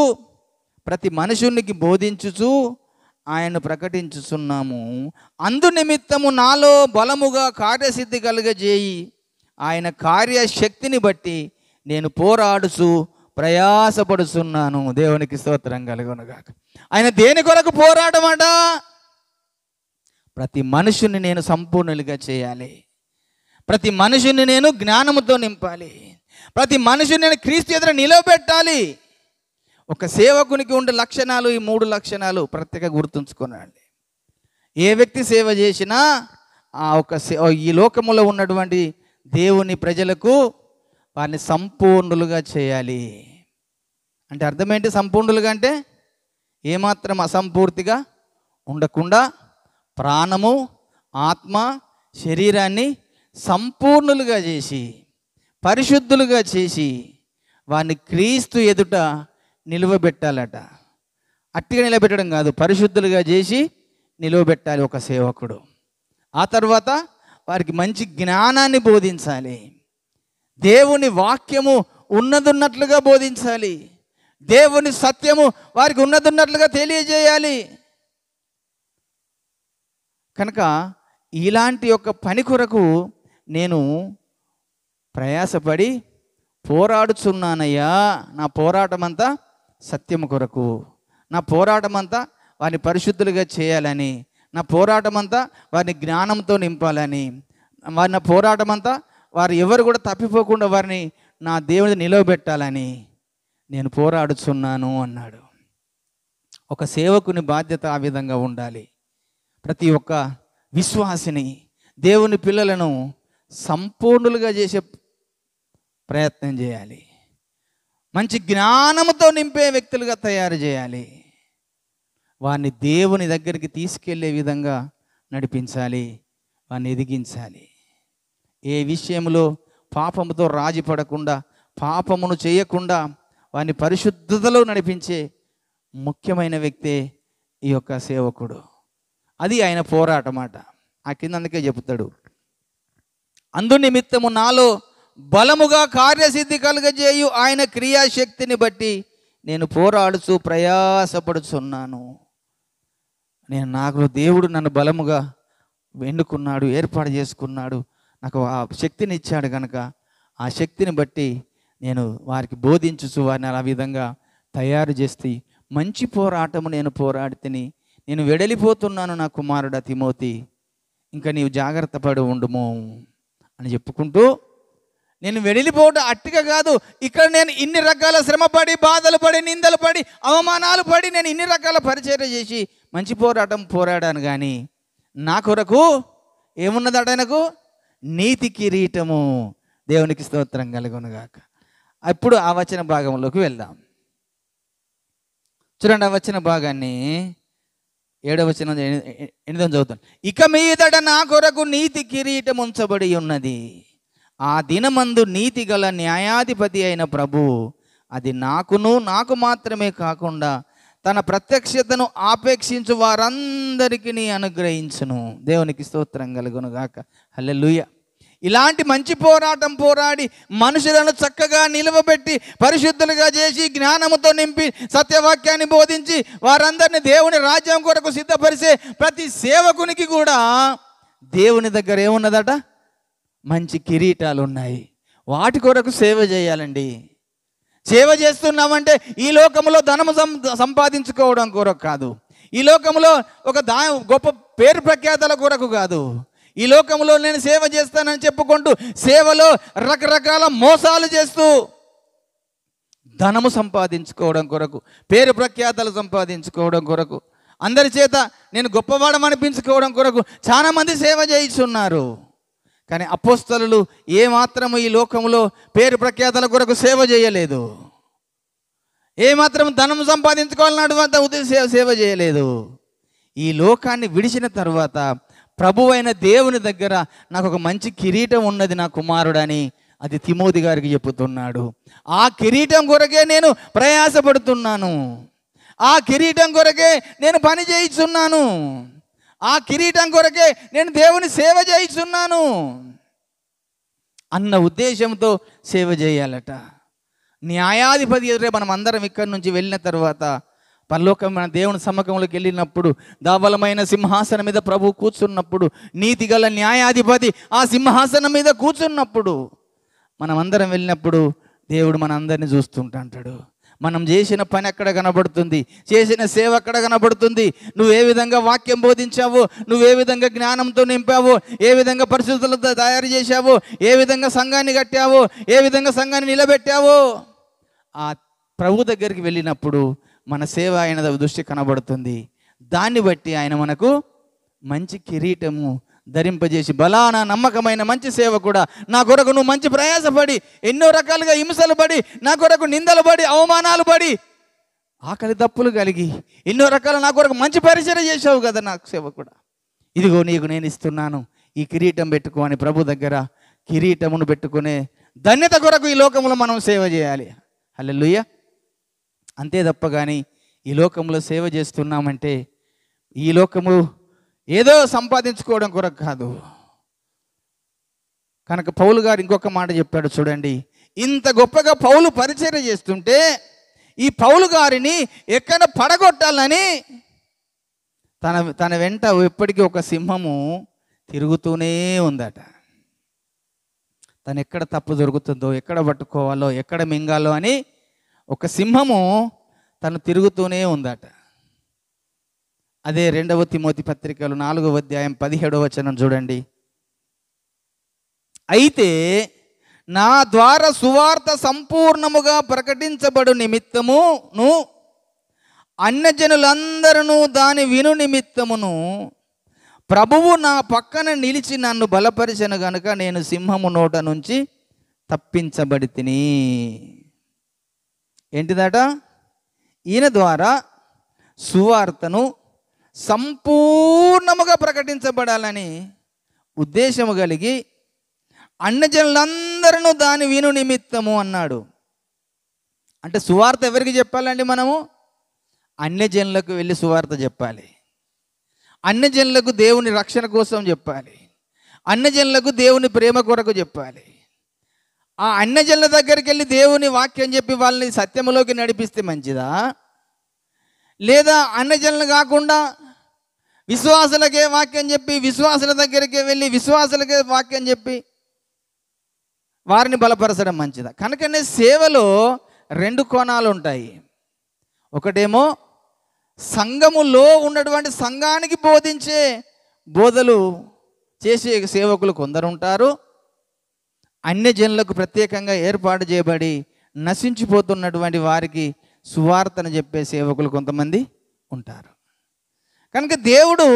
ప్రతి మనుషునికి బోధించుచు ఆయన ప్రకటించుచున్నాము. అందు నిమిత్తము నాలో బలముగా కార్యసిద్ధి కలుగజేయి ఆయన కార్యశక్తిని బట్టి నేను పోరాడుచు ప్రయాసపడుచున్నాను. దేవునికి స్తోత్రం కలుగునుగాక. ఆయన దేని కొరకు పోరాటమట? ప్రతి మనుషుని నేను సంపూర్ణులుగా చేయాలి. ప్రతి మనుషుని నేను జ్ఞానముతో నింపాలి. ప్రతి మనుషుని నేను క్రీస్తు ఎదుట నిలవబెట్టాలి. ఒక సేవకునికి ఉండే లక్షణాలు, ఈ 3 లక్షణాలు ప్రత్యేక గుర్తుంచుకోనండి. ఏ వ్యక్తి సేవ చేసినా ఈ లోకములో ఉన్నటువంటి దేవుని ప్రజలకు వారిని సంపూర్ణులుగా చేయాలి. అంటే అర్థం ఏంటి? సంపూర్ణులుగా అంటే ఏమాత్రం అసంపూర్తిగా ఉండకుండా ప్రాణము, ఆత్మ, శరీరాన్ని సంపూర్ణులుగా చేసి, పరిశుద్ధులుగా చేసి వారిని క్రీస్తు ఎదుట నిలువబెట్టాలట. అట్టిగా నిలబెట్టడం కాదు, పరిశుద్ధులుగా చేసి నిలువబెట్టాలి ఒక సేవకుడు. ఆ తర్వాత వారికి మంచి జ్ఞానాన్ని బోధించాలి. దేవుని వాక్యము ఉన్నదున్నట్లుగా బోధించాలి. దేవుని సత్యము వారికి ఉన్నదున్నట్లుగా తెలియజేయాలి. కనుక ఇలాంటి యొక్క పని కొరకు నేను ప్రయాసపడి పోరాడుచున్నానయ్యా. నా పోరాటం అంతా సత్యము కొరకు, నా పోరాటం అంతా వారిని పరిశుద్ధులుగా చేయాలని, నా పోరాటం అంతా వారిని జ్ఞానంతో నింపాలని, నా పోరాటం అంతా వారు ఎవరు కూడా తప్పిపోకుండా వారిని నా దేవుని నిలవబెట్టాలని నేను పోరాడుచున్నాను అన్నాడు. ఒక సేవకుని బాధ్యత ఆ విధంగా ఉండాలి. ప్రతి ఒక్క విశ్వాసిని, దేవుని పిల్లలను సంపూర్ణులుగా చేసే ప్రయత్నం చేయాలి. మంచి జ్ఞానంతో నింపే వ్యక్తులుగా తయారు చేయాలి. వారిని దేవుని దగ్గరికి తీసుకెళ్లే విధంగా నడిపించాలి, వారిని ఎదిగించాలి. ఏ విషయంలో పాపముతో రాజీ పడకుండా, పాపమును చేయకుండా వారిని పరిశుద్ధతలో నడిపించే ముఖ్యమైన వ్యక్తే ఈ యొక్క సేవకుడు. అది ఆయన పోరాటమాట. ఆ కింద అందుకే చెబుతాడు, అందు నిమిత్తము నాలో బలముగా కార్యసిద్ధి కలుగజేయు ఆయన క్రియాశక్తిని బట్టి నేను పోరాడుచు ప్రయాసపడుచున్నాను. నాకు దేవుడు నన్ను బలముగా ఎన్నుకున్నాడు, ఏర్పాటు చేసుకున్నాడు, నాకు ఆ శక్తిని ఇచ్చాడు. కనుక ఆ శక్తిని బట్టి నేను వారికి బోధించుచు వారిని ఆ విధంగా తయారు చేస్తే మంచి పోరాటము నేను పోరాడితిని. నేను వెడలిపోతున్నాను నా కుమారుడా తిమోతి, ఇంకా నీవు జాగ్రత్త పడి ఉండుము అని చెప్పుకుంటూ, నేను వెడలిపోవడం అట్టిగా కాదు, ఇక్కడ నేను ఇన్ని రకాల శ్రమపడి, బాధలు పడి, నిందలు పడి, అవమానాలు పడి నేను ఇన్ని రకాల పరిచర్య చేసి మంచి పోరాటం పోరాడాను. కానీ నా కొరకు ఏమున్నదట? ఆయనకు నీతి కిరీటము. దేవునికి స్తోత్రం కలుగునుగాక. ఇప్పుడు ఆ వచన భాగంలోకి వెళ్దాం. చూడండి, ఆ వచన భాగాన్ని 7వ వచనం 8వ చదువుతాను. ఇక మీదట నా కొరకు నీతి కిరీటం ఉంచబడి ఉన్నది. ఆ దినమందు నీతి గల న్యాయాధిపతి అయిన ప్రభు అది నాకు మాత్రమే కాకుండా తన ప్రత్యక్షతను ఆపేక్షించు వారందరికీ అనుగ్రహించును. దేవునికి స్తోత్రం కలుగునుగాక. హల్లెలూయా. ఇలాంటి మంచి పోరాటం పోరాడి మనుషులను చక్కగా నిలవబెట్టి పరిశుద్ధులుగా చేసి జ్ఞానముతో నింపి సత్యవాక్యాన్ని బోధించి వారందరినీ దేవుని రాజ్యం కొరకు సిద్ధపరిచే ప్రతి సేవకునికి కూడా దేవుని దగ్గర ఏమున్నదట? మంచి కిరీటాలు ఉన్నాయి. వాటి కొరకు సేవ చేయాలండి. సేవ చేస్తున్నామంటే ఈ లోకంలో ధనము సంపాదించుకోవడం కొరకు కాదు, ఈ లోకంలో ఒక గొప్ప పేరు ప్రఖ్యాతల కొరకు కాదు. ఈ లోకంలో నేను సేవ చేస్తానని చెప్పుకుంటూ సేవలో రకరకాల మోసాలు చేస్తూ ధనము సంపాదించుకోవడం కొరకు, పేరు ప్రఖ్యాతలు సంపాదించుకోవడం కొరకు, అందరి చేత నేను గొప్పవాడం అనిపించుకోవడం కొరకు చాలామంది సేవ చేయిస్తున్నారు. కానీ అపోస్తలులు ఏమాత్రము ఈ లోకంలో పేరు ప్రఖ్యాతల కొరకు సేవ చేయలేదు. ఏమాత్రం ధనం సంపాదించుకోవాలన్నటువంటి ఉద్దేశం సేవ చేయలేదు. ఈ లోకాన్ని విడిచిన తర్వాత ప్రభువైన దేవుని దగ్గర నాకు ఒక మంచి కిరీటం ఉన్నది నా కుమారుడని అది తిమోతి గారికి చెప్పుతున్నాడు. ఆ కిరీటం కొరకే నేను ప్రయాసపడుతున్నాను, ఆ కిరీటం కొరకే నేను పని చేయిస్తున్నాను, ఆ కిరీటం కొరకే నేను దేవుని సేవ చేయిస్తున్నాను అన్న ఉద్దేశంతో సేవ చేయాలట. న్యాయాధిపతి ఎదురే మనం అందరం ఇక్కడి నుంచి వెళ్ళిన తర్వాత పరలోకం మన దేవుని సమ్మకంలోకి వెళ్ళినప్పుడు ధవలమైన సింహాసనం మీద ప్రభు కూర్చున్నప్పుడు, నీతిగల న్యాయాధిపతి ఆ సింహాసనం మీద కూర్చున్నప్పుడు మనం అందరం వెళ్ళినప్పుడు దేవుడు మన అందరినీ చూస్తుంటాడు. మనం చేసిన పని అక్కడ కనబడుతుంది, చేసిన సేవ అక్కడ కనబడుతుంది. నువ్వు ఏ విధంగా వాక్యం బోధించావో, నువ్వు ఏ విధంగా జ్ఞానంతో నింపావో, ఏ విధంగా పరిస్థితులతో తయారు చేశావో, ఏ విధంగా సంఘాన్ని కట్టావో, ఏ విధంగా సంఘాన్ని నిలబెట్టావో, ఆ ప్రభు దగ్గరికి వెళ్ళినప్పుడు మన సేవ ఆయన దృష్టి కనబడుతుంది. దాన్ని బట్టి ఆయన మనకు మంచి కిరీటము ధరింపజేసి, బలానా నమ్మకమైన మంచి సేవ కూడా నా కొరకు నువ్వు మంచి ప్రయాసపడి, ఎన్నో రకాలుగా హింసలు పడి, నా కొరకు నిందలు పడి, అవమానాలు పడి, ఆకలి తప్పులు కలిగి ఎన్నో రకాల నా కొరకు మంచి పరిచయం చేసావు కదా నాకు సేవ కూడా, ఇదిగో నీకు నేను ఇస్తున్నాను, ఈ కిరీటం పెట్టుకో అని ప్రభు దగ్గర కిరీటమును పెట్టుకునే ధన్యత కొరకు ఈ లోకంలో మనం సేవ చేయాలి. హల్లెలూయా. అంతే తప్ప కానీ ఈ లోకంలో సేవ చేస్తున్నామంటే ఈ లోకము ఏదో సంపాదించుకోవడం కొరకు కాదు. కనుక పౌలు గారు ఇంకొక మాట చెప్పాడు చూడండి. ఇంత గొప్పగా పౌలు పరిచర్య చేస్తుంటే ఈ పౌలు గారిని ఎక్కడ పడగొట్టాలని తన వెంట ఎప్పటికీ ఒక సింహము తిరుగుతూనే ఉందట. తను ఎక్కడ తప్పు దొరుకుతుందో, ఎక్కడ పట్టుకోవాలో, ఎక్కడ మింగాలో అని ఒక సింహము తను తిరుగుతూనే ఉందట. అదే 2వ తిమోతి పత్రికలు 4వ అధ్యాయం 17వ వచనం చూడండి. అయితే నా ద్వారా సువార్త సంపూర్ణముగా ప్రకటించబడు నిమిత్తమును అన్యజనులందరూ దాని విను నిమిత్తమును ప్రభువు నా పక్కన నిలిచి నన్ను బలపరిచెను గనుక నేను సింహము నోట నుంచి తప్పించబడి తిని. ఏంటిదట? ఈయన ద్వారా సువార్తను సంపూర్ణముగా ప్రకటించబడాలని ఉద్దేశము కలిగి అన్యజనులందరూ దాని విను నిమిత్తము అన్నాడు. అంటే సువార్త ఎవరికి చెప్పాలండి? మనము అన్యజనులకు వెళ్ళి సువార్త చెప్పాలి, అన్యజనులకు దేవుని రక్షణ కోసం చెప్పాలి, అన్యజనులకు దేవుని ప్రేమ కొరకు చెప్పాలి. ఆ అన్యజనుల దగ్గరికి వెళ్ళి దేవుని వాక్యం చెప్పి వాళ్ళని సత్యములోకి నడిపిస్తే మంచిదా, లేదా అన్యజనులు కాకుండా విశ్వాసులకే వాక్యం చెప్పి విశ్వాసుల దగ్గరికి వెళ్ళి విశ్వాసులకే వాక్యం చెప్పి వారిని బలపరచడం మంచిదా? కనుకనే సేవలో 2 కోణాలు ఉంటాయి. ఒకటేమో సంఘములో ఉన్నటువంటి సంఘానికి బోధించే బోధలు చేసే సేవకులు కొందరు ఉంటారు, అన్యజనులకు ప్రత్యేకంగా ఏర్పాటు చేయబడి నశించిపోతున్నటువంటి వారికి సువార్తను చెప్పే సేవకులు కొంతమంది ఉంటారు. కనుక దేవుడు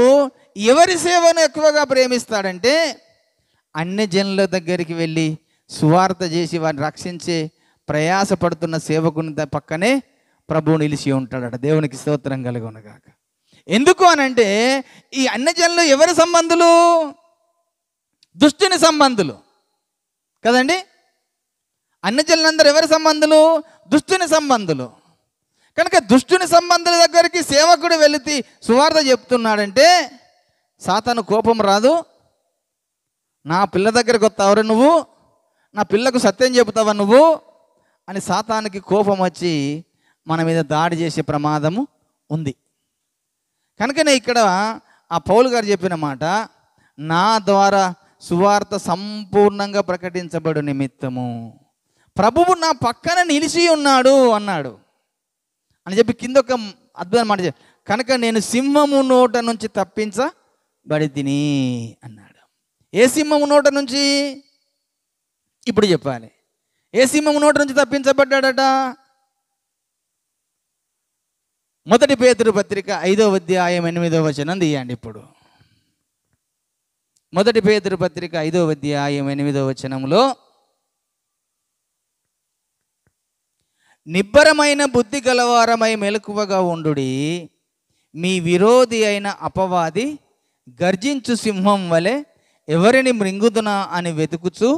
ఎవరి సేవను ఎక్కువగా ప్రేమిస్తాడంటే అన్యజనుల దగ్గరికి వెళ్ళి సువార్త చేసి వారిని రక్షించే ప్రయాసపడుతున్న సేవకుని పక్కనే ప్రభువు నిలిచి ఉంటాడట. దేవునికి స్తోత్రం కలుగునుగాక. ఎందుకు అనంటే ఈ అన్యజనులు ఎవరి సంబంధులు? దుష్టుని సంబంధులు కదండి. అన్యజనులందరూ ఎవరి సంబంధులు? దుష్టుని సంబంధులు. కనుక దుష్టుని సంబంధుల దగ్గరికి సేవకుడు వెళితే సువార్త చెప్తున్నాడంటే సాతాను కోపం రాదు, నా పిల్ల దగ్గరకు వస్తావురా నువ్వు, నా పిల్లకు సత్యం చెబుతావా నువ్వు అని సాతానికి కోపం వచ్చి మన మీద దాడి చేసే ప్రమాదము ఉంది. కనుకనే ఇక్కడ ఆ పౌలు గారు చెప్పిన మాట, నా ద్వారా సువార్త సంపూర్ణంగా ప్రకటించబడు నిమిత్తము ప్రభువు నా పక్కన నిలిచి ఉన్నాడు అన్నాడు అని చెప్పి కింద ఒక అద్భుతమైన మాట, కనుక నేను సింహము నోట నుంచి తప్పించబడి తిని అన్నాడు. ఏ సింహము నోట నుంచి? ఇప్పుడు చెప్పాలి. ఏ సింహము నోట నుంచి తప్పించబడ్డాడట? మొదటి పేతురు పత్రిక 5వ అధ్యాయం 8వ వచనం తీయండి. ఇప్పుడు మొదటి పేతురు పత్రిక 5వ అధ్యాయం 8వ వచనంలో, నిబ్బరమైన బుద్ధి గలవారమై మెలకువగా ఉండుడి, మీ విరోధి అయిన అపవాది గర్జించు సింహం వలె ఎవరిని మృంగుదునా అని వెతుకుచూ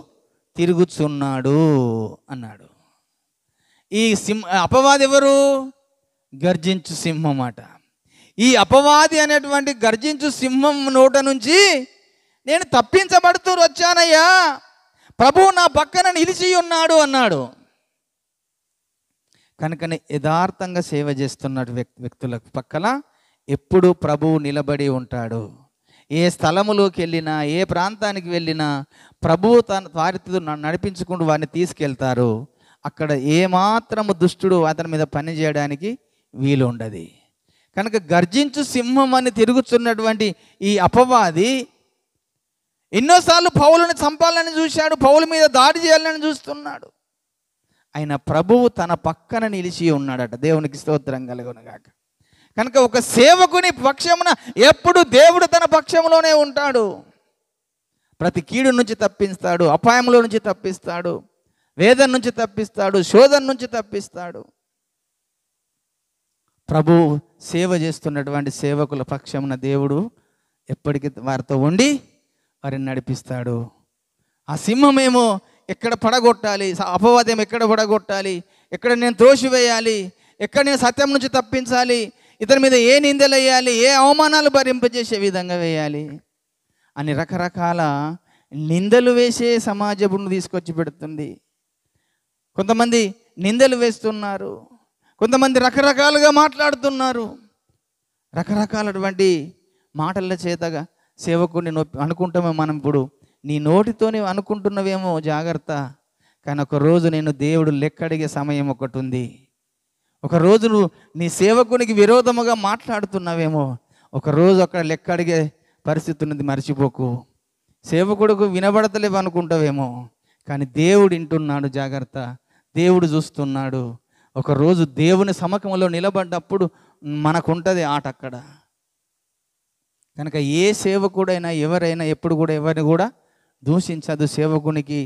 తిరుగుచున్నాడు అన్నాడు. ఈ అపవాది ఎవరు? గర్జించు సింహం అట. ఈ అపవాది అనేటువంటి గర్జించు సింహం నోట నుంచి నేను తప్పించబడుతూ వచ్చానయ్యా, ప్రభువు నా పక్కన నిలిచి ఉన్నాడు అన్నాడు. కనుకనే యథార్థంగా సేవ చేస్తున్న వ్యక్తుల పక్కన ఎప్పుడు ప్రభువు నిలబడి ఉంటాడు. ఏ స్థలములోకి వెళ్ళినా, ఏ ప్రాంతానికి వెళ్ళినా ప్రభువు తన వారితో నడిపించుకుంటూ వారిని తీసుకెళ్తారు. అక్కడ ఏమాత్రము దుష్టుడు అతని మీద పని చేయడానికి వీలు ఉండదు. కనుక గర్జించు సింహం అని తిరుగుతున్నటువంటి ఈ అపవాది ఎన్నోసార్లు పౌలుని చంపాలని చూశాడు, పౌలు మీద దాడి చేయాలని చూస్తున్నాడు. ఆయన ప్రభువు తన పక్కన నిలిచి ఉన్నాడట. దేవునికి స్తోత్రం కలుగునుగాక. కనుక ఒక సేవకుని పక్షమున ఎప్పుడు దేవుడు తన పక్షంలోనే ఉంటాడు. ప్రతి కీడు నుంచి తప్పిస్తాడు, అపాయంలో నుంచి తప్పిస్తాడు, వేదన నుంచి తప్పిస్తాడు, శోధన నుంచి తప్పిస్తాడు. ప్రభు సేవ చేస్తున్నటువంటి సేవకుల పక్షమున దేవుడు ఎప్పటికీ వారితో ఉండి వారిని నడిపిస్తాడు. ఆ సింహమేమో ఎక్కడ పడగొట్టాలి, అపవాదం ఎక్కడ పడగొట్టాలి, ఎక్కడ నేను త్రోసివేయాలి, ఎక్కడ నేను సత్యం నుంచి తప్పించాలి, ఇతని మీద ఏ నిందలు వేయాలి, ఏ అవమానాలు భరింపజేసే విధంగా వేయాలి అని రకరకాల నిందలు వేసే సమాజమును తీసుకొచ్చి పెడుతుంది. కొంతమంది నిందలు వేస్తున్నారు, కొంతమంది రకరకాలుగా మాట్లాడుతున్నారు. రకరకాలటువంటి మాటల చేతగా సేవకుడిని అనుకుంటామో మనం. ఇప్పుడు నీ నోటితోనే అనుకుంటున్నవేమో జాగ్రత్త, కానీ ఒకరోజు నేను దేవుడు లెక్కడిగే సమయం ఒకటి ఉంది. ఒకరోజు నువ్వు నీ సేవకునికి విరోధముగా మాట్లాడుతున్నావేమో, ఒకరోజు అక్కడ లెక్కడిగే పరిస్థితి ఉన్నది, మర్చిపోకు. సేవకుడుకు వినబడతలేవు అనుకుంటావేమో, కానీ దేవుడు వింటున్నాడు. జాగ్రత్త, దేవుడు చూస్తున్నాడు. ఒకరోజు దేవుని సముఖంలో నిలబడ్డప్పుడు మనకుంటుంది ఆట అక్కడ. కనుక ఏ సేవకుడైనా ఎవరైనా ఎప్పుడు కూడా ఎవరిని కూడా దూషించద్దు. సేవకునికి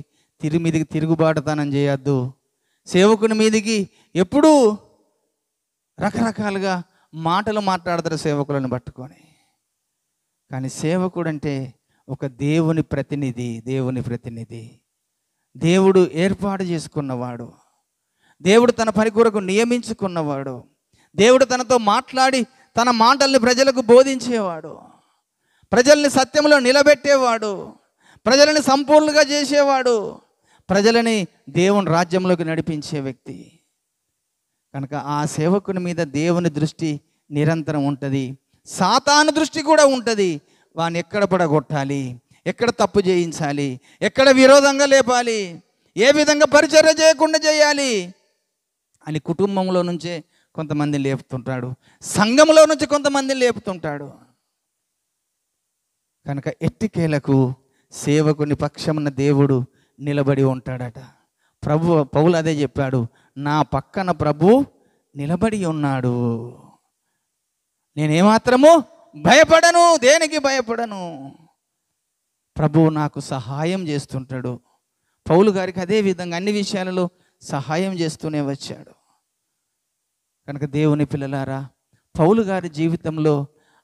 మీదికి తిరుగుబాటుతనం చేయొద్దు. సేవకుని మీదికి ఎప్పుడూ రకరకాలుగా మాటలు మాట్లాడతారు సేవకులను పట్టుకొని. కానీ సేవకుడు అంటే ఒక దేవుని ప్రతినిధి, దేవుని ప్రతినిధి, దేవుడు ఏర్పాటు చేసుకున్నవాడు, దేవుడు తన పని కొరకు నియమించుకున్నవాడు, దేవుడు తనతో మాట్లాడి తన మాటల్ని ప్రజలకు బోధించేవాడు, ప్రజల్ని సత్యంలో నిలబెట్టేవాడు, ప్రజలని సంపూర్ణంగా చేసేవాడు, ప్రజలని దేవుని రాజ్యంలోకి నడిపించే వ్యక్తి. కనుక ఆ సేవకుని మీద దేవుని దృష్టి నిరంతరం ఉంటుంది, సాతాను దృష్టి కూడా ఉంటుంది. వాడిని ఎక్కడ పడగొట్టాలి, ఎక్కడ తప్పు చేయించాలి, ఎక్కడ విరోధంగా లేపాలి, ఏ విధంగా పరిచర్య చేయకుండా చేయాలి అని కుటుంబంలో నుంచే కొంతమందిని లేపుతుంటాడు, సంఘంలో నుంచి కొంతమందిని లేపుతుంటాడు. కనుక ఎట్టికేలకు సేవకుని పక్షమున దేవుడు నిలబడి ఉంటాడట. పౌలు అదే చెప్పాడు, నా పక్కన ప్రభు నిలబడి ఉన్నాడు, నేనేమాత్రము భయపడను, దేనికి భయపడను. ప్రభువు నాకు సహాయం చేస్తుంటాడు. పౌలు గారికి అదే విధంగా అన్ని విషయాలలో సహాయం చేస్తూనే వచ్చాడు. కనుక దేవుని పిల్లలారా, పౌలు గారి జీవితంలో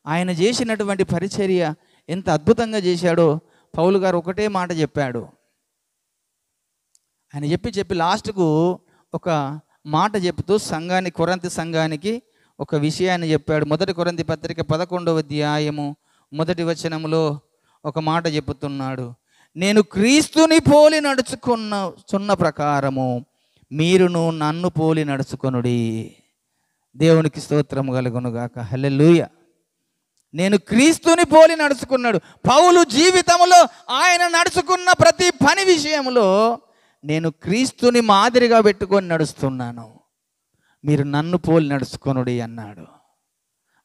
ఆయన చేసినటువంటి పరిచర్య ఎంత అద్భుతంగా చేశాడో పౌలు గారు ఒకటే మాట చెప్పాడు. ఆయన చెప్పి లాస్ట్కు ఒక మాట చెప్తూ సంఘానికి, కొరింథీ సంఘానికి ఒక విషయాన్ని చెప్పాడు. మొదటి కొరింథీ పత్రిక 11వ అధ్యాయము 1వ వచనములో ఒక మాట చెబుతున్నాడు. నేను క్రీస్తుని పోలి నడుచుకున్న ప్రకారము మీరును నన్ను పోలి నడుచుకొనుడి. దేవునికి స్తోత్రము కలుగునుగాక. హల్లెలూయా. నేను క్రీస్తుని పోలి నడుచుకున్నాడు. పౌలు జీవితంలో ఆయన నడుచుకున్న ప్రతి పని విషయంలో నేను క్రీస్తుని మాదిరిగా పెట్టుకొని నడుస్తున్నాను, మీరు నన్ను పోలి నడుచుకొనుడి అన్నాడు.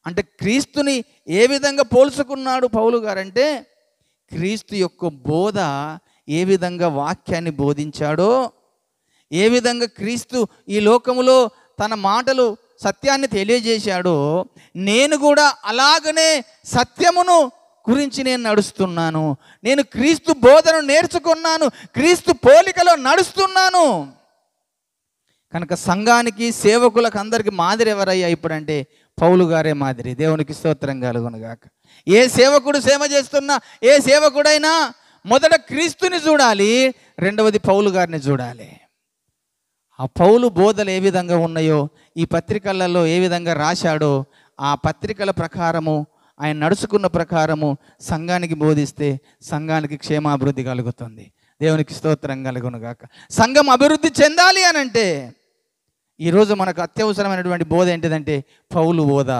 అంటే క్రీస్తుని ఏ విధంగా పోల్చుకున్నాడు పౌలు గారంటే, క్రీస్తు యొక్క బోధ ఏ విధంగా వాక్యాన్ని బోధించాడో, ఏ విధంగా క్రీస్తు ఈ లోకములో తన మాటలు సత్యాన్ని తెలియజేశాడో, నేను కూడా అలాగనే సత్యమును గురించి నేను నడుస్తున్నాను. నేను క్రీస్తు బోధను నేర్చుకున్నాను, క్రీస్తు పోలికలో నడుస్తున్నాను. కనుక సంఘానికి, సేవకులకు అందరికీ మాదిరి ఎవరయ్యా ఇప్పుడంటే పౌలు గారే మాదిరి. దేవునికి స్తోత్రం కలుగునుగాక. ఏ సేవకుడు సేవ చేస్తున్నా, ఏ సేవకుడైనా మొదట క్రీస్తుని చూడాలి, రెండవది పౌలు గారిని చూడాలి. ఆ పౌలు బోధలు ఏ విధంగా ఉన్నాయో, ఈ పత్రికలలో ఏ విధంగా రాశాడో, ఆ పత్రికల ప్రకారము ఆయన నడుచుకున్న ప్రకారము సంఘానికి బోధిస్తే సంఘానికి క్షేమాభివృద్ధి కలుగుతుంది. దేవునికి స్తోత్రం కలుగునుగాక. సంఘం అభివృద్ధి చెందాలి అని అంటే ఈరోజు మనకు అత్యవసరమైనటువంటి బోధ ఏంటిదంటే పౌలు బోధ.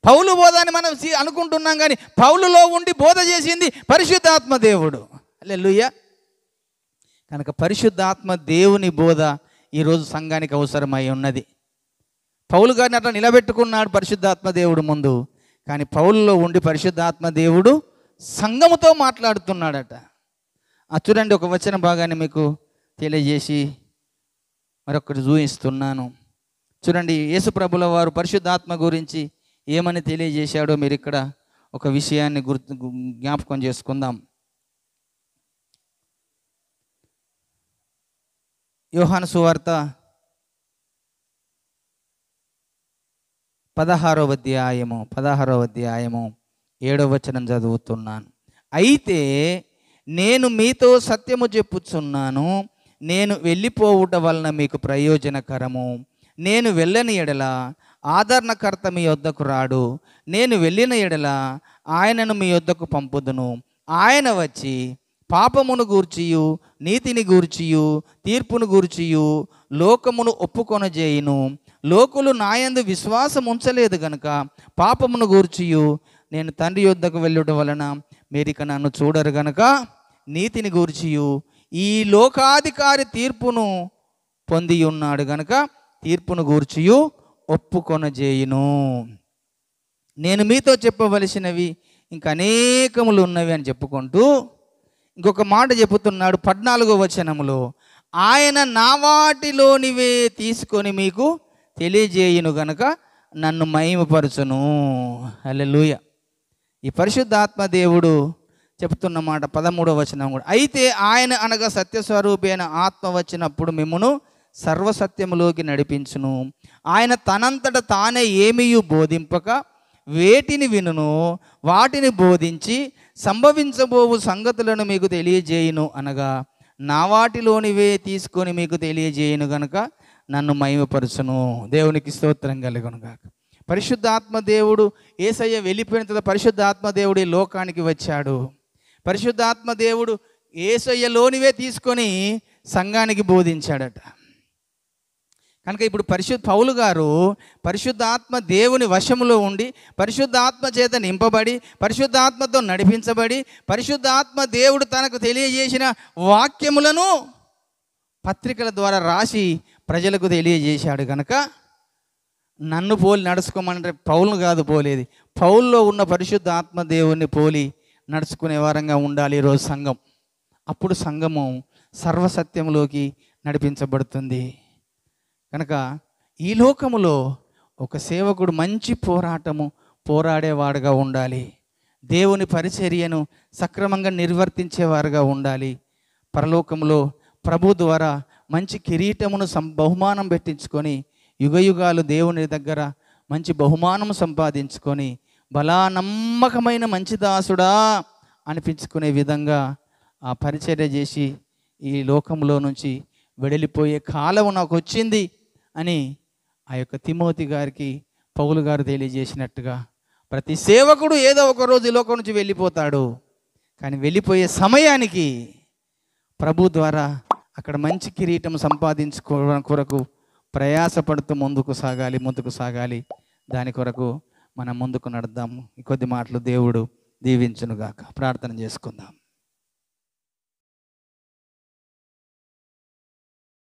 పౌలు బోధ అని మనం అనుకుంటున్నాం, కానీ పౌలులో ఉండి బోధ చేసింది పరిశుద్ధాత్మ దేవుడు. హల్లెలూయా. కనుక పరిశుద్ధాత్మ దేవుని బోధ ఈరోజు సంఘానికి అవసరమై ఉన్నది. పౌలు గారిని అట్లా నిలబెట్టుకున్నాడు పరిశుద్ధాత్మ దేవుడు ముందు, కానీ పౌలులో ఉండి పరిశుద్ధాత్మ దేవుడు సంఘముతో మాట్లాడుతున్నాడట. చూడండి, ఒక వచన భాగాన్ని మీకు తెలియజేసి మరొకటి చూపిస్తున్నాను. చూడండి, యేసు ప్రభుల వారు పరిశుద్ధాత్మ గురించి ఏమని తెలియజేశాడో మీరు ఇక్కడ ఒక విషయాన్ని జ్ఞాపకం చేసుకుందాం. యోహాను సువార్త 16వ అధ్యాయము 7వ వచనం చదువుతున్నాను. అయితే నేను మీతో సత్యము చెప్పుచున్నాను, నేను వెళ్ళిపోవుట వలన మీకు ప్రయోజనకరము. నేను వెళ్ళని ఎడల ఆదరణకర్త మీ యొద్దకు రాడు, నేను వెళ్ళిన ఎడల ఆయనను మీ యొద్దకు పంపుదును. ఆయన వచ్చి పాపమును గూర్చియు నీతిని గూర్చియు తీర్పును గూర్చియు లోకమును ఒప్పుకొనజేయును. లోకులు నాయందు విశ్వాసం ఉంచలేదు గనుక పాపమును గూర్చియు నేను తండ్రి యొద్దకు వెళ్ళుట వలన మీరిక నన్ను చూడరు గనుక నీతిని గూర్చియు ఈ లోకాధికారి తీర్పును పొంది ఉన్నాడు గనుక తీర్పును గూర్చియు ఒప్పుకొనజేయును. నేను మీతో చెప్పవలసినవి ఇంకా అనేకములు ఉన్నవి అని చెప్పుకుంటూ ఇంకొక మాట చెబుతున్నాడు 14వ వచనములో, ఆయన నా వాటిలోనివే తీసుకొని మీకు తెలియజేయును గనుక నన్ను మహిమపరచును. హల్లెలూయా. ఈ పరిశుద్ధాత్మ దేవుడు చెప్తున్న మాట 13వ వచనం కూడా, అయితే ఆయన అనగా సత్యస్వరూపైన ఆత్మ వచ్చినప్పుడు మిమ్మును సర్వసత్యములోకి నడిపించును. ఆయన తనంతట తానే ఏమీయు బోధింపక వేటిని వినును వాటిని బోధించి సంభవించబోవు సంగతులను మీకు తెలియజేయును అనగా నా వాటిలోనివే తీసుకొని మీకు తెలియజేయును గనుక నన్ను మహిమపరచును. దేవునికి స్తోత్రం కలుగునుగాక. పరిశుద్ధాత్మ దేవుడు యేసయ్య వెళ్ళిపోయిన తర్వాత పరిశుద్ధాత్మ దేవుడు ఈ లోకానికి వచ్చాడు. పరిశుద్ధాత్మ దేవుడు యేసయ్యలోనివే తీసుకొని సంఘానికి బోధించాడట. కనుక ఇప్పుడు పౌలు గారు పరిశుద్ధాత్మ దేవుని వశములో ఉండి పరిశుద్ధాత్మ చేత నింపబడి పరిశుద్ధాత్మతో నడిపించబడి పరిశుద్ధాత్మ దేవుడు తనకు తెలియజేసిన వాక్యములను పత్రికల ద్వారా రాసి ప్రజలకు తెలియజేశాడు. కనుక నన్ను పోలి నడుచుకోమంటే పౌలును కాదు పోలేది, పౌల్లో ఉన్న పరిశుద్ధాత్మ దేవుని పోలి నడుచుకునే వారంగా ఉండాలి ఈరోజు సంఘం. అప్పుడు సంఘము సర్వసత్యంలోకి నడిపించబడుతుంది. కనుక ఈ లోకములో ఒక సేవకుడు మంచి పోరాడేవాడుగా ఉండాలి. దేవుని పరిచర్యను సక్రమంగా నిర్వర్తించేవారుగా ఉండాలి. పరలోకంలో ప్రభు ద్వారా మంచి కిరీటమును బహుమానం పెట్టించుకొని యుగయుగాలు దేవుని దగ్గర మంచి బహుమానం సంపాదించుకొని బలా నమ్మకమైన మంచి దాసుడా అనిపించుకునే విధంగా ఆ పరిచర్య చేసి ఈ లోకంలో నుంచి వెడలిపోయే కాలం నాకు వచ్చింది అని ఆ యొక్క తిమోతి గారికి పౌలు గారు తెలియజేసినట్టుగా ప్రతి సేవకుడు ఏదో ఒక రోజు ఈ లోకం నుంచి వెళ్ళిపోతాడు. కానీ వెళ్ళిపోయే సమయానికి ప్రభు ద్వారా అక్కడ మంచి కిరీటం సంపాదించుకోవడం కొరకు ప్రయాసపడుతూ ముందుకు సాగాలి. దాని కొరకు మనం ముందుకు నడుద్దాము. ఈ కొద్ది మాటలు దేవుడు దీవించునుగాక. ప్రార్థన చేసుకుందాం.